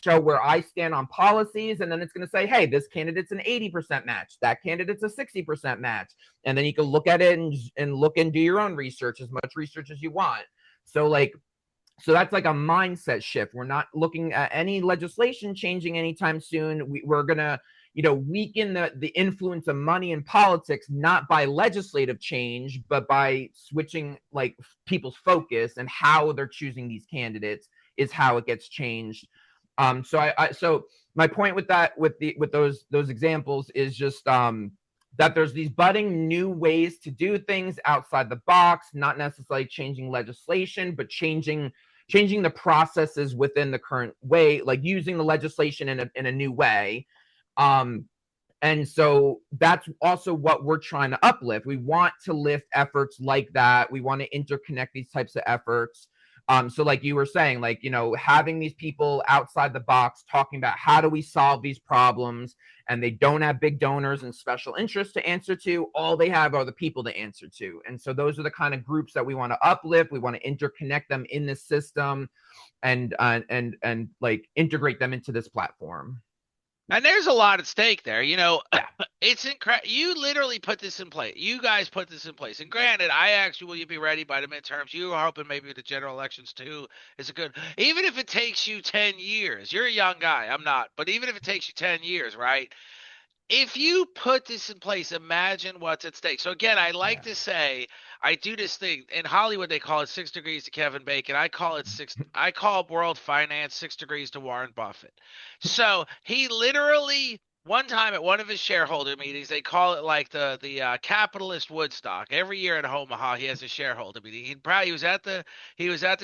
show where I stand on policies. And then it's going to say, hey, this candidate's an 80% match. That candidate's a 60% match. And then you can look at it and look and do your own research, as much research as you want. So that's a mindset shift. We're not looking at any legislation changing anytime soon. We're going to weaken the influence of money in politics, not by legislative change, but by switching people's focus, and how they're choosing these candidates is how it gets changed. So my point with that, with those examples, is just that there's these budding new ways to do things outside the box, not necessarily changing legislation, but changing the processes within the current way, using the legislation in a new way. And so that's also what we're trying to uplift. We want to lift efforts like that. We want to interconnect these types of efforts. So like you were saying, having these people outside the box talking about how do we solve these problems, and they don't have big donors and special interests to answer to. All they have are the people to answer to. And so those are the kind of groups that we want to uplift. We want to interconnect them in this system and integrate them into this platform. And there's a lot at stake there. Yeah. It's incredible. You literally put this in place. You guys put this in place. And granted, I asked you, will you be ready by the midterms? You were hoping maybe the general elections too is a good, even if it takes you 10 years, you're a young guy. I'm not. But even if it takes you 10 years, right? If you put this in place, imagine what's at stake. So again, I like to say, I do this thing in Hollywood. They call it 6 degrees to Kevin Bacon. I call it I call world finance 6 degrees to Warren Buffett. So he literally, one time at one of his shareholder meetings, they call it the capitalist Woodstock. Every year in Omaha, he has a shareholder meeting. He was at the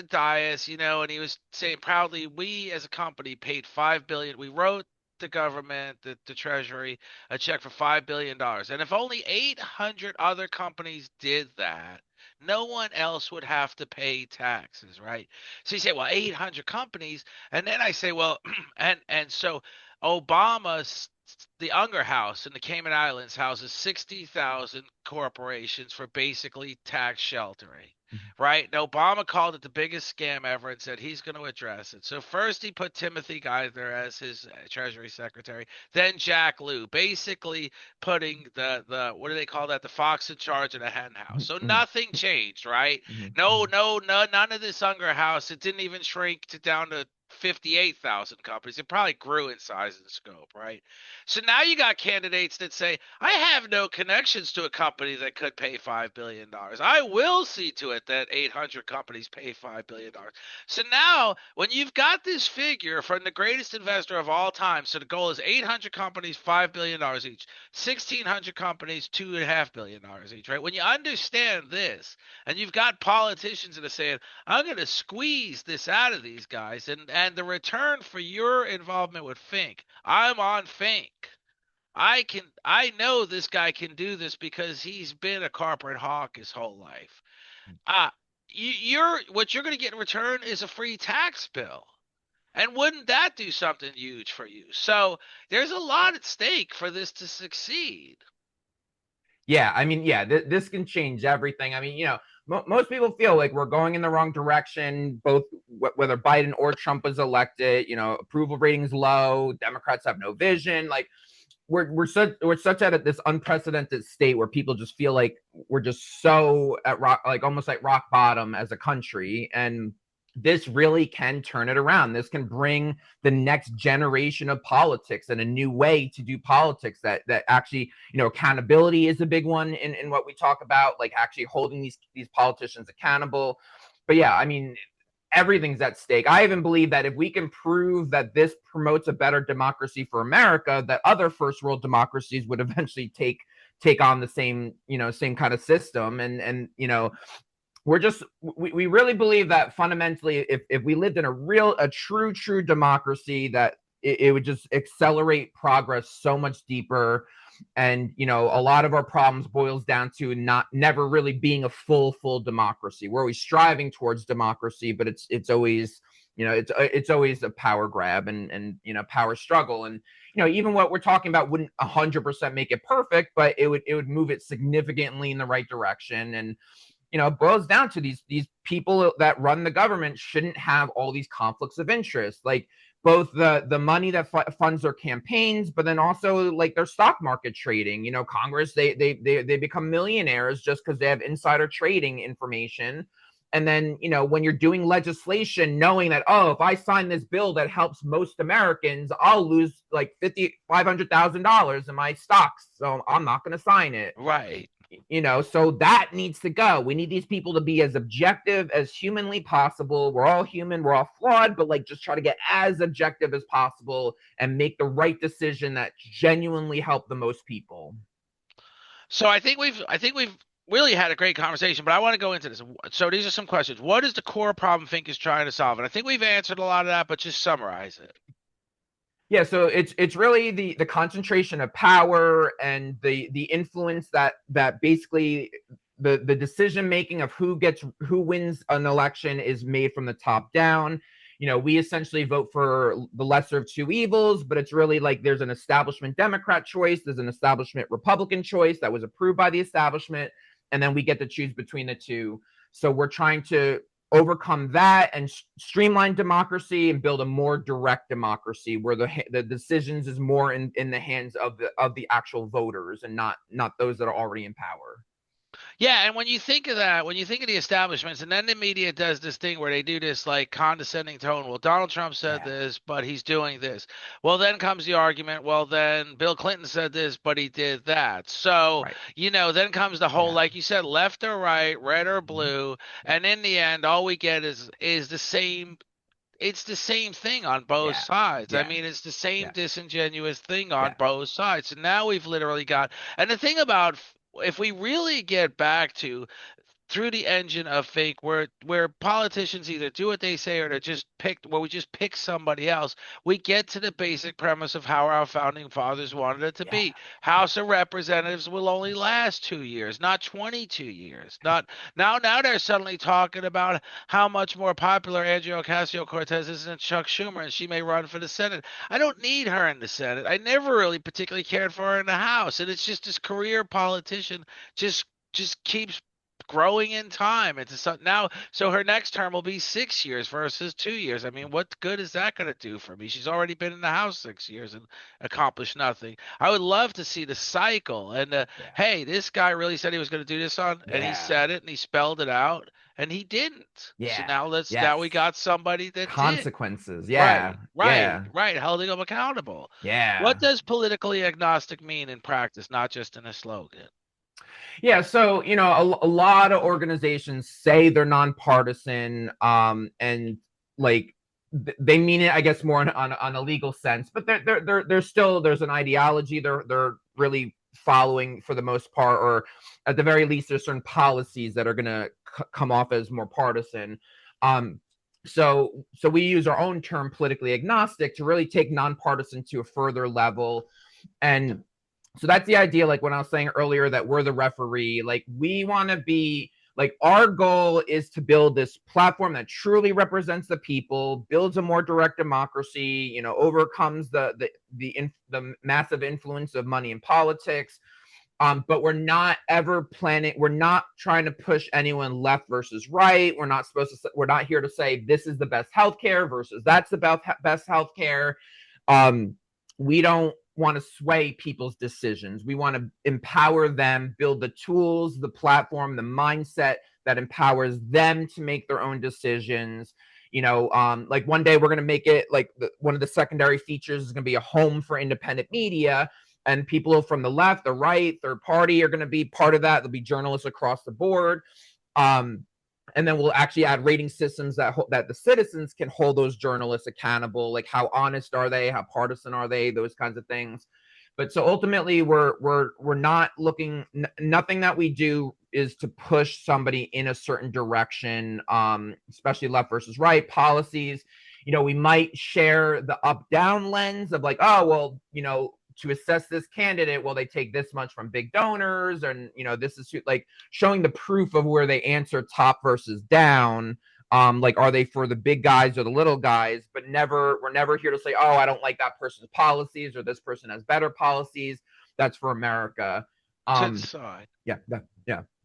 dais, and he was saying proudly, we as a company paid $5 billion. We wrote the government, the Treasury, a check for $5 billion. And if only 800 other companies did that, no one else would have to pay taxes, right? So you say, well, 800 companies. And then I say, well, and so Obama the Unger House in the Cayman Islands houses 60,000 corporations for basically tax sheltering, right? And Obama called it the biggest scam ever and said he's going to address it. So first he put Timothy Geithner as his Treasury Secretary, then Jack Lew, basically putting the what do they call that? The fox in charge of the hen house. So nothing changed, right? No, none of this Unger House. It didn't even shrink to down to 58,000 companies. It probably grew in size and scope, right? So now you got candidates that say, I have no connections to a company that could pay $5 billion. I will see to it that 800 companies pay $5 billion. So now, when you've got this figure from the greatest investor of all time, so the goal is 800 companies, $5 billion each, 1,600 companies, $2.5 billion each, right? When you understand this, and you've got politicians that are saying, I'm going to squeeze this out of these guys, and the return for your involvement with Fink, I'm on Fink. I know this guy can do this because he's been a corporate hawk his whole life. Uh you're what you're going to get in return is a free tax bill. And wouldn't that do something huge for you? So there's a lot at stake for this to succeed. Yeah, I mean, yeah, this can change everything. I mean, most people feel like we're going in the wrong direction, both whether Biden or Trump was elected. Approval ratings low, Democrats have no vision. Like we're such at this unprecedented state where people just feel like we're just so at rock, like almost like rock bottom as a country, and this really can turn it around. This can bring the next generation of politics and a new way to do politics that actually, accountability is a big one in what we talk about, like actually holding these politicians accountable. But yeah, I mean, everything's at stake. I even believe that if we can prove that this promotes a better democracy for America, that other first world democracies would eventually take on the same kind of system. And we really believe that fundamentally, if we lived in a true democracy, that it would just accelerate progress so much deeper. And a lot of our problems boils down to never really being a full democracy. We're always striving towards democracy, but it's always it's always a power grab and power struggle. And even what we're talking about wouldn't 100% make it perfect, but it would move it significantly in the right direction. And it boils down to these people that run the government shouldn't have all these conflicts of interest, like both the money that funds their campaigns, but then also like their stock market trading. Congress, they become millionaires just because they have insider trading information. And then, when you're doing legislation, knowing that, oh, if I sign this bill that helps most Americans, I'll lose like $500,000 in my stocks. So I'm not going to sign it. Right. So that needs to go. We need these people to be as objective as humanly possible. We're all human, we're all flawed, but like just try to get as objective as possible and make the right decision that genuinely help the most people. So I think we've really had a great conversation, but I want to go into this. So these are some questions. What is the core problem Fink is trying to solve? And I think we've answered a lot of that, but just summarize it. Yeah, so it's really the concentration of power and the influence that basically the decision making of who wins an election is made from the top down. We essentially vote for the lesser of two evils, but it's really like there's an establishment Democrat choice, there's an establishment Republican choice that was approved by the establishment, and then we get to choose between the two. So we're trying to overcome that and streamline democracy and build a more direct democracy where the decisions is more in the hands of the actual voters and not those that are already in power. Yeah, and when you think of that, when you think of the establishments, and then the media does this thing where they do this like condescending tone. Well, Donald Trump said Yeah. this, but he's doing this. Well, then comes the argument. Well, then Bill Clinton said this, but he did that. So, Right. then comes the whole, Yeah. like you said, left or right, red or Mhm. blue, and in the end, all we get is the same. It's the same thing on both Yeah. sides. I Yeah. mean, it's the same Yeah. disingenuous thing on Yeah. both sides. And now we've literally got, and the thing about, if we really get back to through the engine of fake where politicians either do what they say or they just pick where we just pick somebody else, we get to the basic premise of how our founding fathers wanted it to Yeah. be. House of Representatives will only last 2 years, not 22 years. Not now they're suddenly talking about how much more popular Andrea Ocasio-Cortez is than Chuck Schumer, and she may run for the Senate. I don't need her in the Senate. I never really particularly cared for her in the House, and it's just this career politician just keeps growing in time into something now. So her next term will be 6 years versus 2 years. I mean, what good is that going to do for me? She's already been in the House 6 years and accomplished nothing. I would love to see the cycle. And Yeah. hey, this guy really said he was going to do this and he Yeah. said it and he spelled it out, and he didn't. So Yeah. now we Yes. got somebody that did. Consequences. Right, Yeah. right, Yeah. right. Holding them accountable. What Yeah. does politically agnostic mean in practice, not just in a slogan? Yeah, so a lot of organizations say they're nonpartisan, and like they mean it, I guess, more on a legal sense, but there's still there's an ideology they're really following for the most part, or at the very least, there's certain policies that are going to come off as more partisan. Um, so we use our own term, politically agnostic, to really take nonpartisan to a further level. And so that's the idea, like when I was saying earlier that we're the referee, like we want to be, like our goal is to build this platform that truly represents the people, builds a more direct democracy, overcomes the massive influence of money in politics. But we're not ever planning, we're not trying to push anyone left versus right. We're not here to say this is the best healthcare versus that's the best healthcare. We don't want to sway people's decisions. We want to empower them, build the tools, the platform, the mindset that empowers them to make their own decisions. Like one day we're going to make it like one of the secondary features is going to be a home for independent media, and people from the left, the right, third party are going to be part of that. There'll be journalists across the board. And then we'll actually add rating systems that the citizens can hold those journalists accountable, like how honest are they, how partisan are they, those kinds of things. But so ultimately, we're not looking. Nothing that we do is to push somebody in a certain direction, especially left versus right policies. We might share the up-down lens of like, oh well, to assess this candidate, well, they take this much from big donors, and this is like showing the proof of where they answer top versus down. Like, are they for the big guys or the little guys? But we're never here to say, oh, I don't like that person's policies or this person has better policies. That's for America. To decide.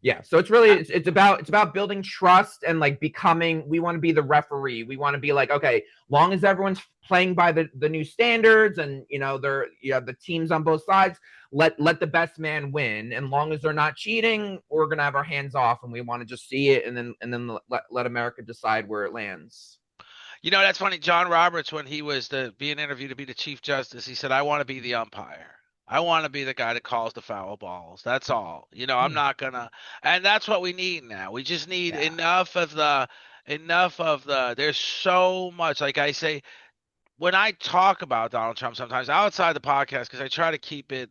Yeah. So it's really it's about building trust and like becoming. We want to be the referee. We want to be like, okay, long as everyone's playing by the new standards, and the teams on both sides, let the best man win. And long as they're not cheating, we're gonna have our hands off, and we want to just see it, and then let America decide where it lands. That's funny. John Roberts, when he was being interviewed to be the Chief Justice, he said, "I want to be the umpire. I want to be the guy that calls the foul balls. That's all. I'm not gonna." And that's what we need now. We just need enough of the. There's so much. Like I say, when I talk about Donald Trump, sometimes outside the podcast, because I try to keep it.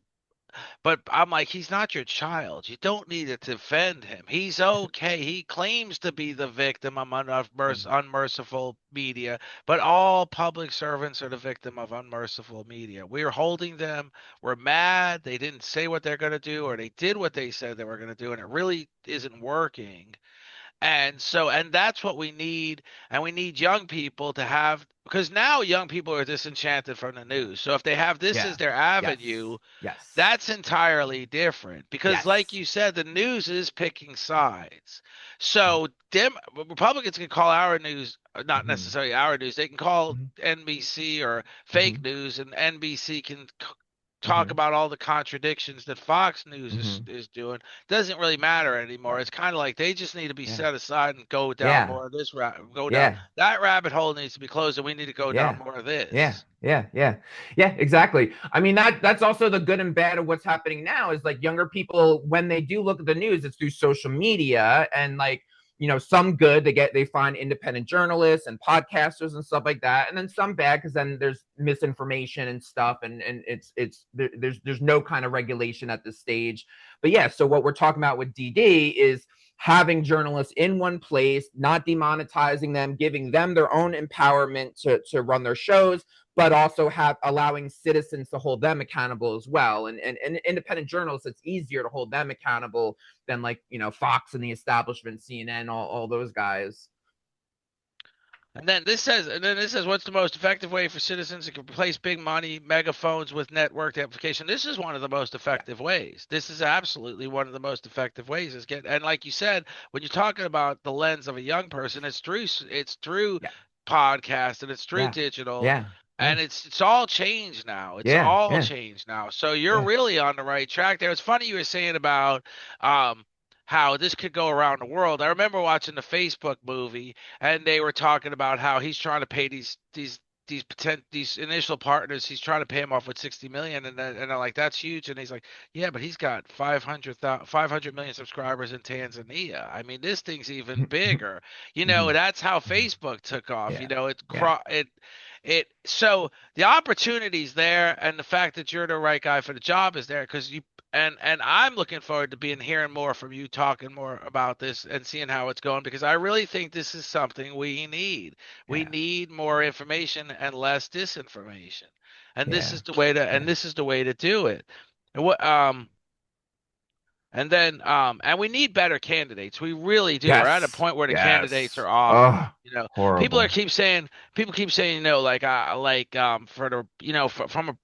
But I'm like, he's not your child. You don't need to defend him. He's okay. He claims to be the victim of unmerciful media, but all public servants are the victim of unmerciful media. We're holding them. We're mad. They didn't say what they're going to do, or they did what they said they were going to do, and it really isn't working. And that's what we need. And we need young people to have, because now young people are disenchanted from the news. So if they have this as their avenue, yes, that's entirely different. Because like you said, the news is picking sides. So Republicans can call our news, not necessarily our news. They can call NBC or fake news, and NBC can talk about all the contradictions that Fox News is doing. Doesn't really matter anymore. It's kind of like they just need to be set aside and go down more of this down that rabbit hole needs to be closed, and we need to go down more of this. Yeah, exactly. I mean, that's also the good and bad of what's happening now is like younger people, when they do look at the news, it's through social media, and like some good, they find independent journalists and podcasters and stuff like that, and then some bad because then there's misinformation and stuff, and there's no kind of regulation at this stage. But so what we're talking about with DD is having journalists in one place, not demonetizing them, giving them their own empowerment to run their shows, but also allowing citizens to hold them accountable as well. And independent journalists, it's easier to hold them accountable than like, Fox and the establishment, CNN, all those guys. And then this says, what's the most effective way for citizens to replace big money megaphones with networked amplification? This is one of the most Yeah. effective ways. This is absolutely one of the most effective ways. And like you said, when you're talking about the lens of a young person, it's through Yeah. podcast and it's through Yeah. digital, Yeah. Yeah. and it's all changed now. It's Yeah. all Yeah. changed now. So you're Yeah. really on the right track there. It's funny you were saying about um how this could go around the world. I remember watching the Facebook movie, and they were talking about how he's trying to pay these initial partners. He's trying to pay them off with 60 million, and they're like, that's huge. And he's like, yeah, but he's got 500 million subscribers in Tanzania. I mean, this thing's even bigger. Mhm. That's how Mhm. Facebook took off. Yeah. Yeah. So the opportunity's there, and the fact that you're the right guy for the job is there because you and I'm looking forward to being hearing more from you, talking more about this and seeing how it's going, because I really think this is something we need. We Yeah. need more information and less disinformation. And this Yeah. is the way to Yeah. do it. And what and we need better candidates. We really do. We're at a Yes. point where the candidates Yes. are awful. Oh, People are horrible. people keep saying, for the,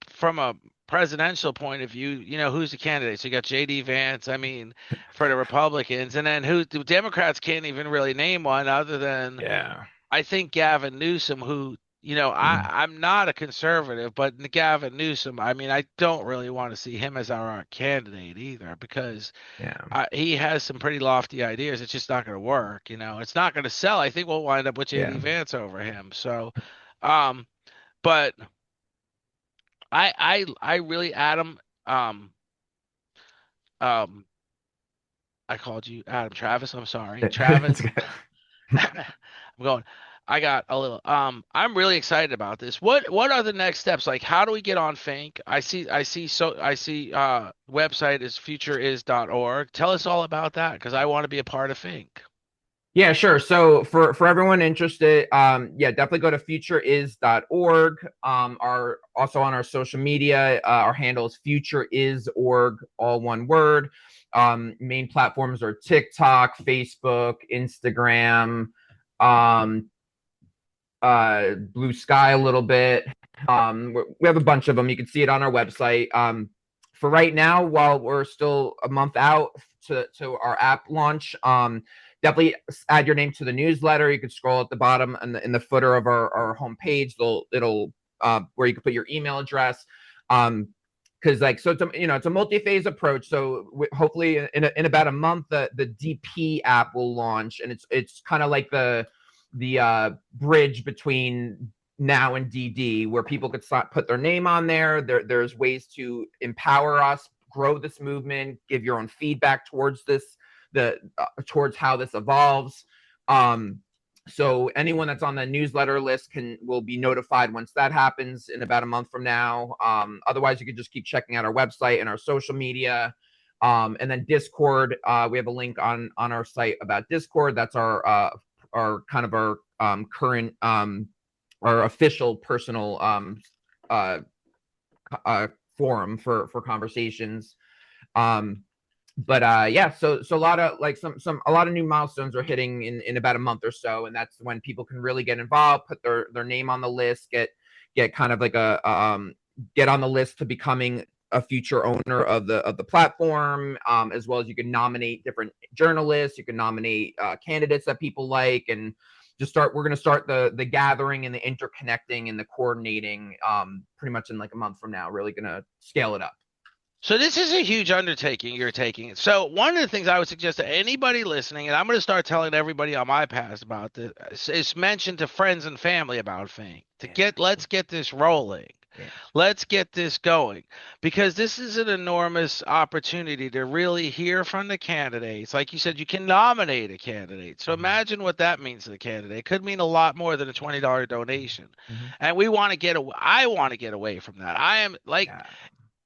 from a presidential point of view, who's the candidate? So you got JD Vance, I mean, for the Republicans, and then who the Democrats can't even really name one other than, Yeah. I think, Gavin Newsom, who, Mm. I'm not a conservative, but Gavin Newsom, I mean, I don't really want to see him as our candidate either, because Yeah. he has some pretty lofty ideas. It's just not going to work. It's not going to sell. I think we'll wind up with JD Yeah. Vance over him. So, um, but I really, Adam, um, um, I called you Adam, Travis. I'm sorry, It's Travis. good. I'm going. I got a little. I'm really excited about this. What are the next steps? Like, how do we get on Fink? Website is futureis.org. Tell us all about that, because I want to be a part of Fink. Yeah, sure. So for everyone interested, yeah, definitely go to futureis.org. Our also on our social media, our handle is futureis.org, all one word. Main platforms are TikTok, Facebook, Instagram, um, Blue Sky a little bit. We have a bunch of them. You can see it on our website. For right now, while we're still a month out to our app launch, definitely add your name to the newsletter. You can scroll at the bottom and in the footer of our homepage. It'll where you can put your email address. Because it's a multi-phase approach. So hopefully in about a month, the DP app will launch, and it's kind of like the bridge between now and DD, where people could put their name on there. There's ways to empower us, grow this movement, give your own feedback towards towards how this evolves. So anyone that's on the newsletter list will be notified once that happens in about a month from now. Otherwise, you could just keep checking out our website and our social media. And then Discord, we have a link on our site about Discord. That's our kind of our current our official personal forum for conversations. But yeah, so a lot of a lot of new milestones are hitting in about a month or so, and that's when people can really get involved, put their name on the list, get kind of like get on the list to becoming a future owner of the platform, as well as you can nominate different journalists, you can nominate candidates that people like, and we're going to start the gathering and the interconnecting and the coordinating pretty much in like a month from now. Really going to scale it up. So this is a huge undertaking you're taking. So one of the things I would suggest to anybody listening, and I'm going to start telling everybody on my past about this, is mention to friends and family about Fink. Let's get this rolling. Yeah. Let's get this going, because this is an enormous opportunity to really hear from the candidates. Like you said, you can nominate a candidate. So imagine what that means to the candidate. It could mean a lot more than a $20 donation. Mm-hmm. And I want to get away from that. I am like, yeah.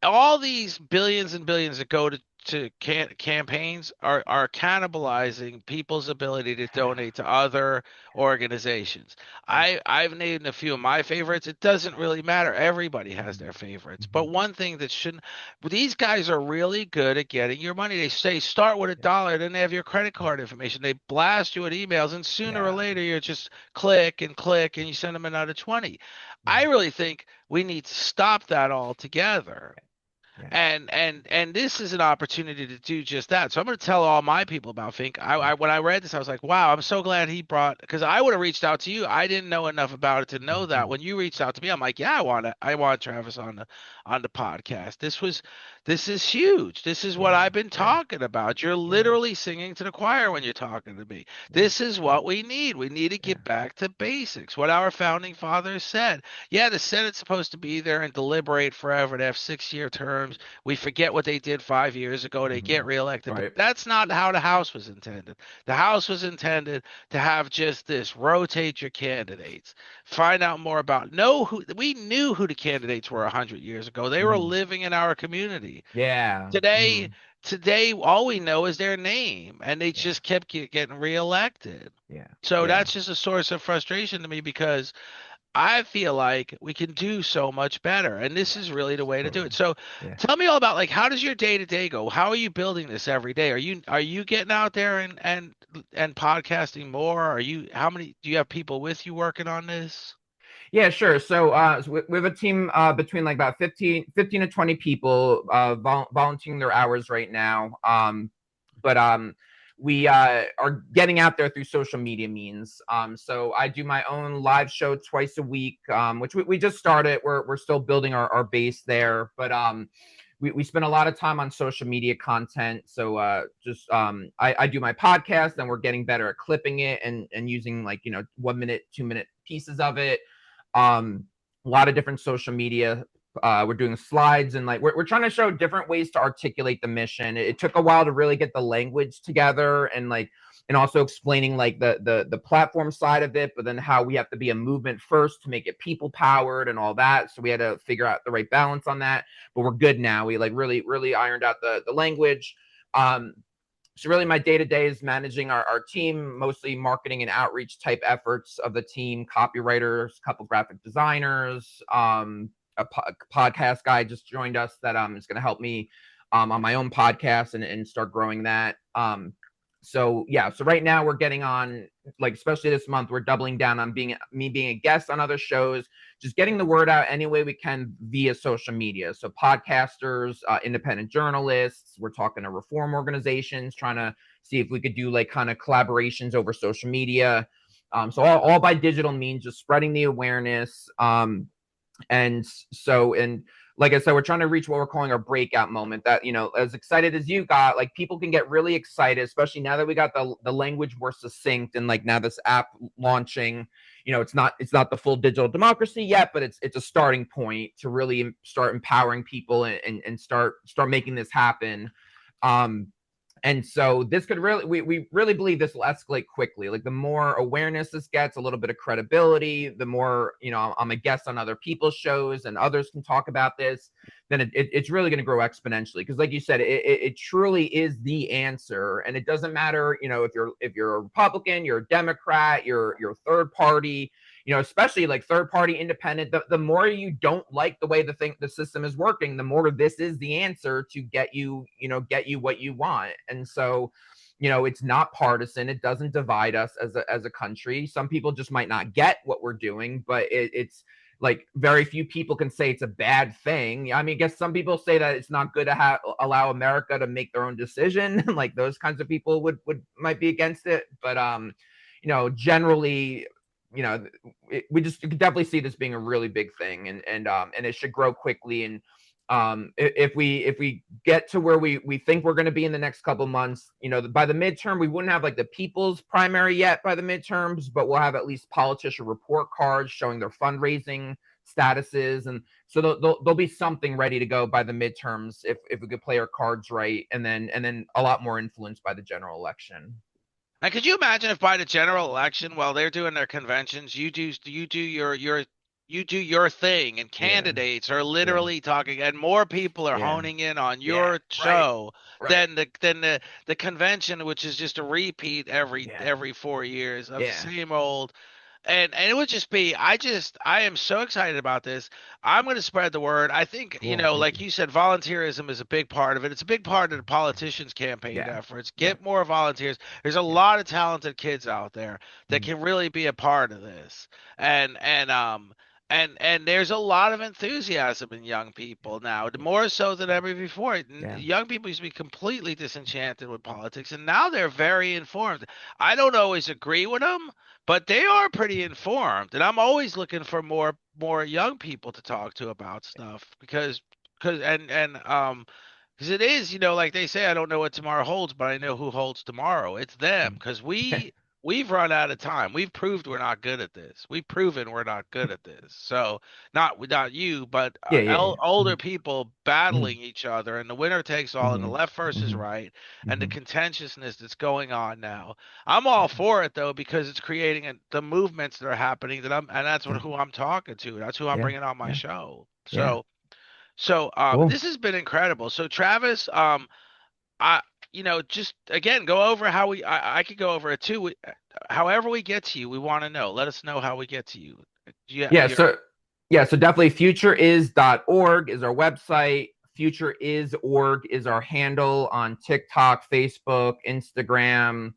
all these billions and billions that go to campaigns are cannibalizing people's ability to donate to other organizations. I've named a few of my favorites. It doesn't really matter. Everybody has their favorites. But Mhm. one thing that shouldn't, these guys are really good at getting your money. They say start with a Yeah. dollar, then they have your credit card information. They blast you with emails, and sooner or Yeah. later you're just click, and you send them another 20. I Mhm. really think we need to stop that altogether. Yeah. And this is an opportunity to do just that. So I'm going to tell all my people about Fink. I when I read this, I was like, wow, I'm so glad he brought, because I would have reached out to you. I didn't know enough about it to know that. Mhm. When you reached out to me, I'm like, yeah, I want Travis on the podcast. This is huge. This is what Yeah. I've been Yeah. talking about. You're Yeah. literally singing to the choir when you're talking to me. Yeah. This is what we need. We need to Yeah. get back to basics. What our founding fathers said. Yeah, the Senate's supposed to be there and deliberate forever. They have 6-year terms. We forget what they did 5 years ago. They get Mhm. reelected, but Right. that's not how the House was intended. The House was intended to have just this: rotate your candidates, find out more about, know who. We knew who the candidates were 100 years ago. They were Mhm. living in our community. Yeah. Today, Mhm. today, all we know is their name, and they Yeah. just kept getting reelected. Yeah. So Yeah. that's just a source of frustration to me, because I feel like we can do so much better, and this Yeah. is really the way to do Totally. it. So, Yeah. tell me all about, like, how does your day to day go? How are you building this every day? Are you getting out there and podcasting more? Are you how many do you have people with you working on this? Yeah, sure. So we have a team between like about 15 to 20 people volunteering their hours right now. But we are getting out there through social media means. So I do my own live show twice a week, which we just started. We're still building our base there, but we spend a lot of time on social media content. So I do my podcast, and we're getting better at clipping it and using, like, 1 minute, 2 minute pieces of it. um a lot of different social media. We're doing slides, and like we're trying to show different ways to articulate the mission. It took a while to really get the language together, and also explaining like the platform side of it, but then how we have to be a movement first to make it people powered and all that. So we had to figure out the right balance on that, but we're good now. We like really ironed out the language. Um so really my day to day is managing our team, mostly marketing and outreach type efforts of the team, copywriters, a couple graphic designers, podcast guy just joined us that is going to help me on my own podcast and start growing that. So yeah, so right now we're getting on, like, especially this month, we're doubling down on being a guest on other shows, just getting the word out any way we can via social media. So podcasters, independent journalists, we're talking to reform organizations, trying to see if we could do like kind of collaborations over social media. So all by digital means, just spreading the awareness. And like I said, we're trying to reach what we're calling our breakout moment. That, as excited as you got, like, people can get really excited, especially now that we got the language more succinct, and like now this app launching. It's not the full digital democracy yet, but it's a starting point to really start empowering people and start making this happen. Um and so this could really, we really believe this will escalate quickly. Like, the more awareness this gets, a little bit of credibility, the more, I'm a guest on other people's shows and others can talk about this, then it's really going to grow exponentially. Because like you said, it truly is the answer. And it doesn't matter, if you're a Republican, you're a Democrat, you're third party, especially like third party independent. The more you don't like the way the system is working, the more this is the answer to get you what you want. And so, it's not partisan. It doesn't divide us as a country. Some people just might not get what we're doing, but it's like very few people can say it's a bad thing. I mean, I guess some people say that it's not good to allow America to make their own decision. Like, those kinds of people might be against it. But generally, you know, we just could definitely see this being a really big thing, and it should grow quickly. And if we get to where we think we're going to be in the next couple months, by the midterm, we wouldn't have like the people's primary yet by the midterms, but we'll have at least politician report cards showing their fundraising statuses, and so there'll be something ready to go by the midterms if we could play our cards right, and then a lot more influence by the general election. And could you imagine if by the general election, while they're doing their conventions, you do your you do your thing, and Yeah. candidates are Yeah. literally talking, and more people are Yeah. honing in on Yeah. your Right. show Right. than the convention, which is just a repeat Yeah. every 4 years of the Yeah. same old. And it would just be, I am so excited about this. I'm going to spread the word. I think, Cool. Thank like you. you said, volunteerism is a big part of it. It's a big part of the politicians' campaign Yeah. efforts. Yeah. Get more volunteers. There's a Yeah. lot of talented kids out there that Mhm. can really be a part of this. And there's a lot of enthusiasm in young people now, Yeah. more so than ever before. Yeah. Young people used to be completely disenchanted with politics, and now they're very informed. I don't always agree with them, but they are pretty informed, and I'm always looking for more young people to talk to about stuff because it is, like they say, I don't know what tomorrow holds, but I know who holds tomorrow. It's them, Mm. because we've run out of time. We've proved we're not good at this. We've proven we're not good at this. So not you, but Yeah. Yeah. Yeah. older Mhm. people Mhm. battling each other, and the winner takes all, and the Mhm. left versus Mhm. right, and the Mhm. contentiousness that's going on now. I'm all for it though, because it's creating the movements that are happening, and that's Yeah. who I'm talking to. That's who I'm Yeah. bringing on my Yeah. show. Yeah. So Cool. this has been incredible. So Travis, I just again go over how I could go over it too. However we get to you, we want to know. Let us know how we get to you. Yeah, Yeah. So definitely futureis.org is our website. Futureis.org is our handle on TikTok, Facebook, Instagram,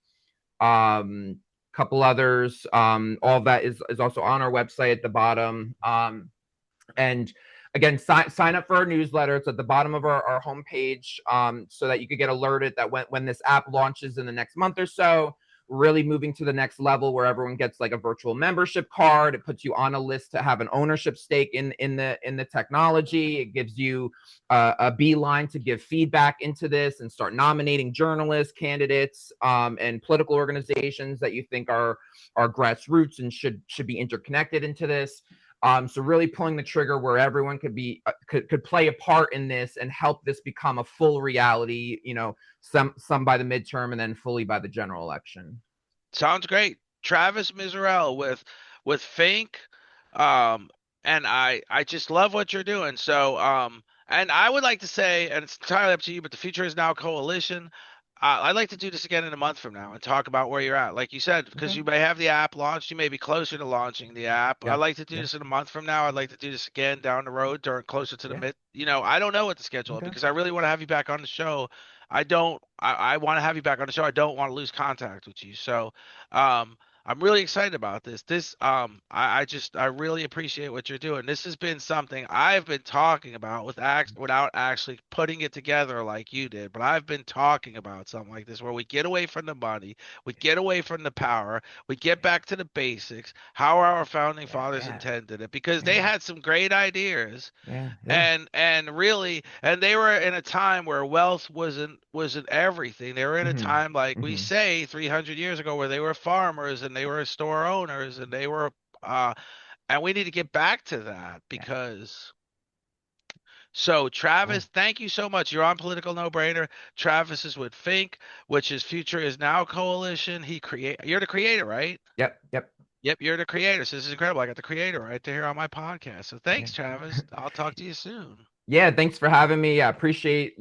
couple others. All of that is also on our website at the bottom. And again, sign up for our newsletter. It's at the bottom of our homepage, so that you could get alerted that when this app launches in the next month or so, we're really moving to the next level where everyone gets like a virtual membership card. It puts you on a list to have an ownership stake in the technology. It gives you a beeline to give feedback into this and start nominating journalists, candidates, and political organizations that you think are grassroots and should be interconnected into this. So really pulling the trigger where everyone could play a part in this and help this become a full reality. Some by the midterm and then fully by the general election. sounds great. Travis Misurell with Fink, um, and I just love what you're doing. So and I would like to say, and it's entirely up to you, but the Future Is Now Coalition. I'd like to do this again in a month from now and talk about where you're at. Like you said, because Okay. you may have the app launched, you may be closer to launching the app. I'd Yeah. like to do Yeah. this in a month from now. I'd like to do this again down the road, during closer to the Yeah. mid. I don't know what the schedule is, Okay. because I really want to have you back on the show. I don't. I want to have you back on the show. I don't want to lose contact with you. So, um, I'm really excited about this. I really appreciate what you're doing. This has been something I've been talking about without actually putting it together like you did. But I've been talking about something like this, where we get away from the money, we get away from the power, we get back to the basics, how our founding Yeah. fathers Yeah. intended it, because they Yeah. had some great ideas. Yeah. Yeah. And they were in a time where wealth wasn't everything. They were in a Mm-hmm. time, like we Mm-hmm. say, 300 years ago, where they were farmers and they were store owners, and they were uh and we need to get back to that. Yeah. Because so Cool. Travis, thank you so much. You're on Political No Brainer. Travis is with Fink, which is Future Is Now Coalition. You're the creator, right? Yep. Yep. Yep, you're the creator. So this is incredible. I got the creator right there on my podcast. So Yeah. thanks, Travis. I'll talk to you soon. Yeah, thanks for having me. I appreciate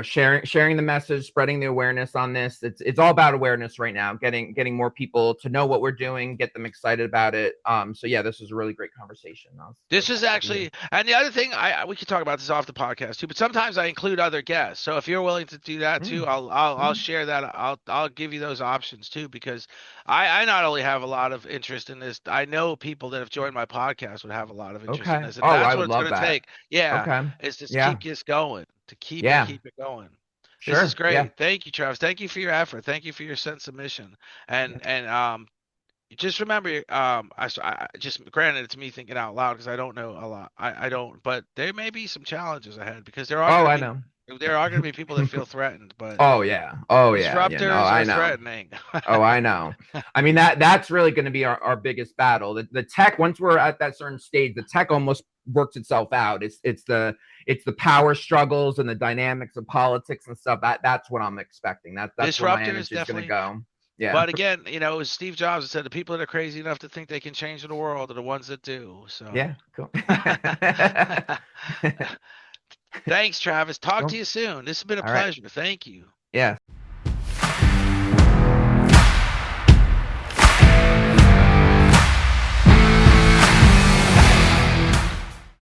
sharing the message, spreading the awareness on this. It's all about awareness right now, getting more people to know what we're doing, get them excited about it. So yeah, this was a really great conversation. This is Happy to be here. actually, and the other thing, we could talk about this off the podcast too. But sometimes I include other guests. So if you're willing to do that too, Mm, I'll mm, share that. I'll give you those options too, because I not only have a lot of interest in this. I know people that have joined my podcast would have a lot of interest in okay. this, and Oh, that's I what would it's love going to that. take. Yeah, Okay. is just Yeah. keep this going, to Yeah. keep it going. This is Sure. Yeah. great. Thank you, Travis. Thank you for your effort. Thank you for your sense of mission. Yeah. And just remember, just granted, it's me thinking out loud, because I don't know a lot. I don't, but there may be some challenges ahead, because Oh, I know. there are going to be people that feel threatened, but Oh yeah. Oh yeah. Yeah. No, disruptors I are know. threatening. Oh, I know. I mean that's really going to be our biggest battle. The tech, once we're at that certain stage, the tech almost works itself out. It's the power struggles and the dynamics of politics and stuff. That's what I'm expecting. That's where my Disruptors energy is going to definitely. go. Yeah. But again, you know, as Steve Jobs said, the people that are crazy enough to think they can change the world are the ones that do. So Yeah. Cool. thanks, Travis. Talk to Cool. you soon. This has been a All right. pleasure. Thank you. Yeah.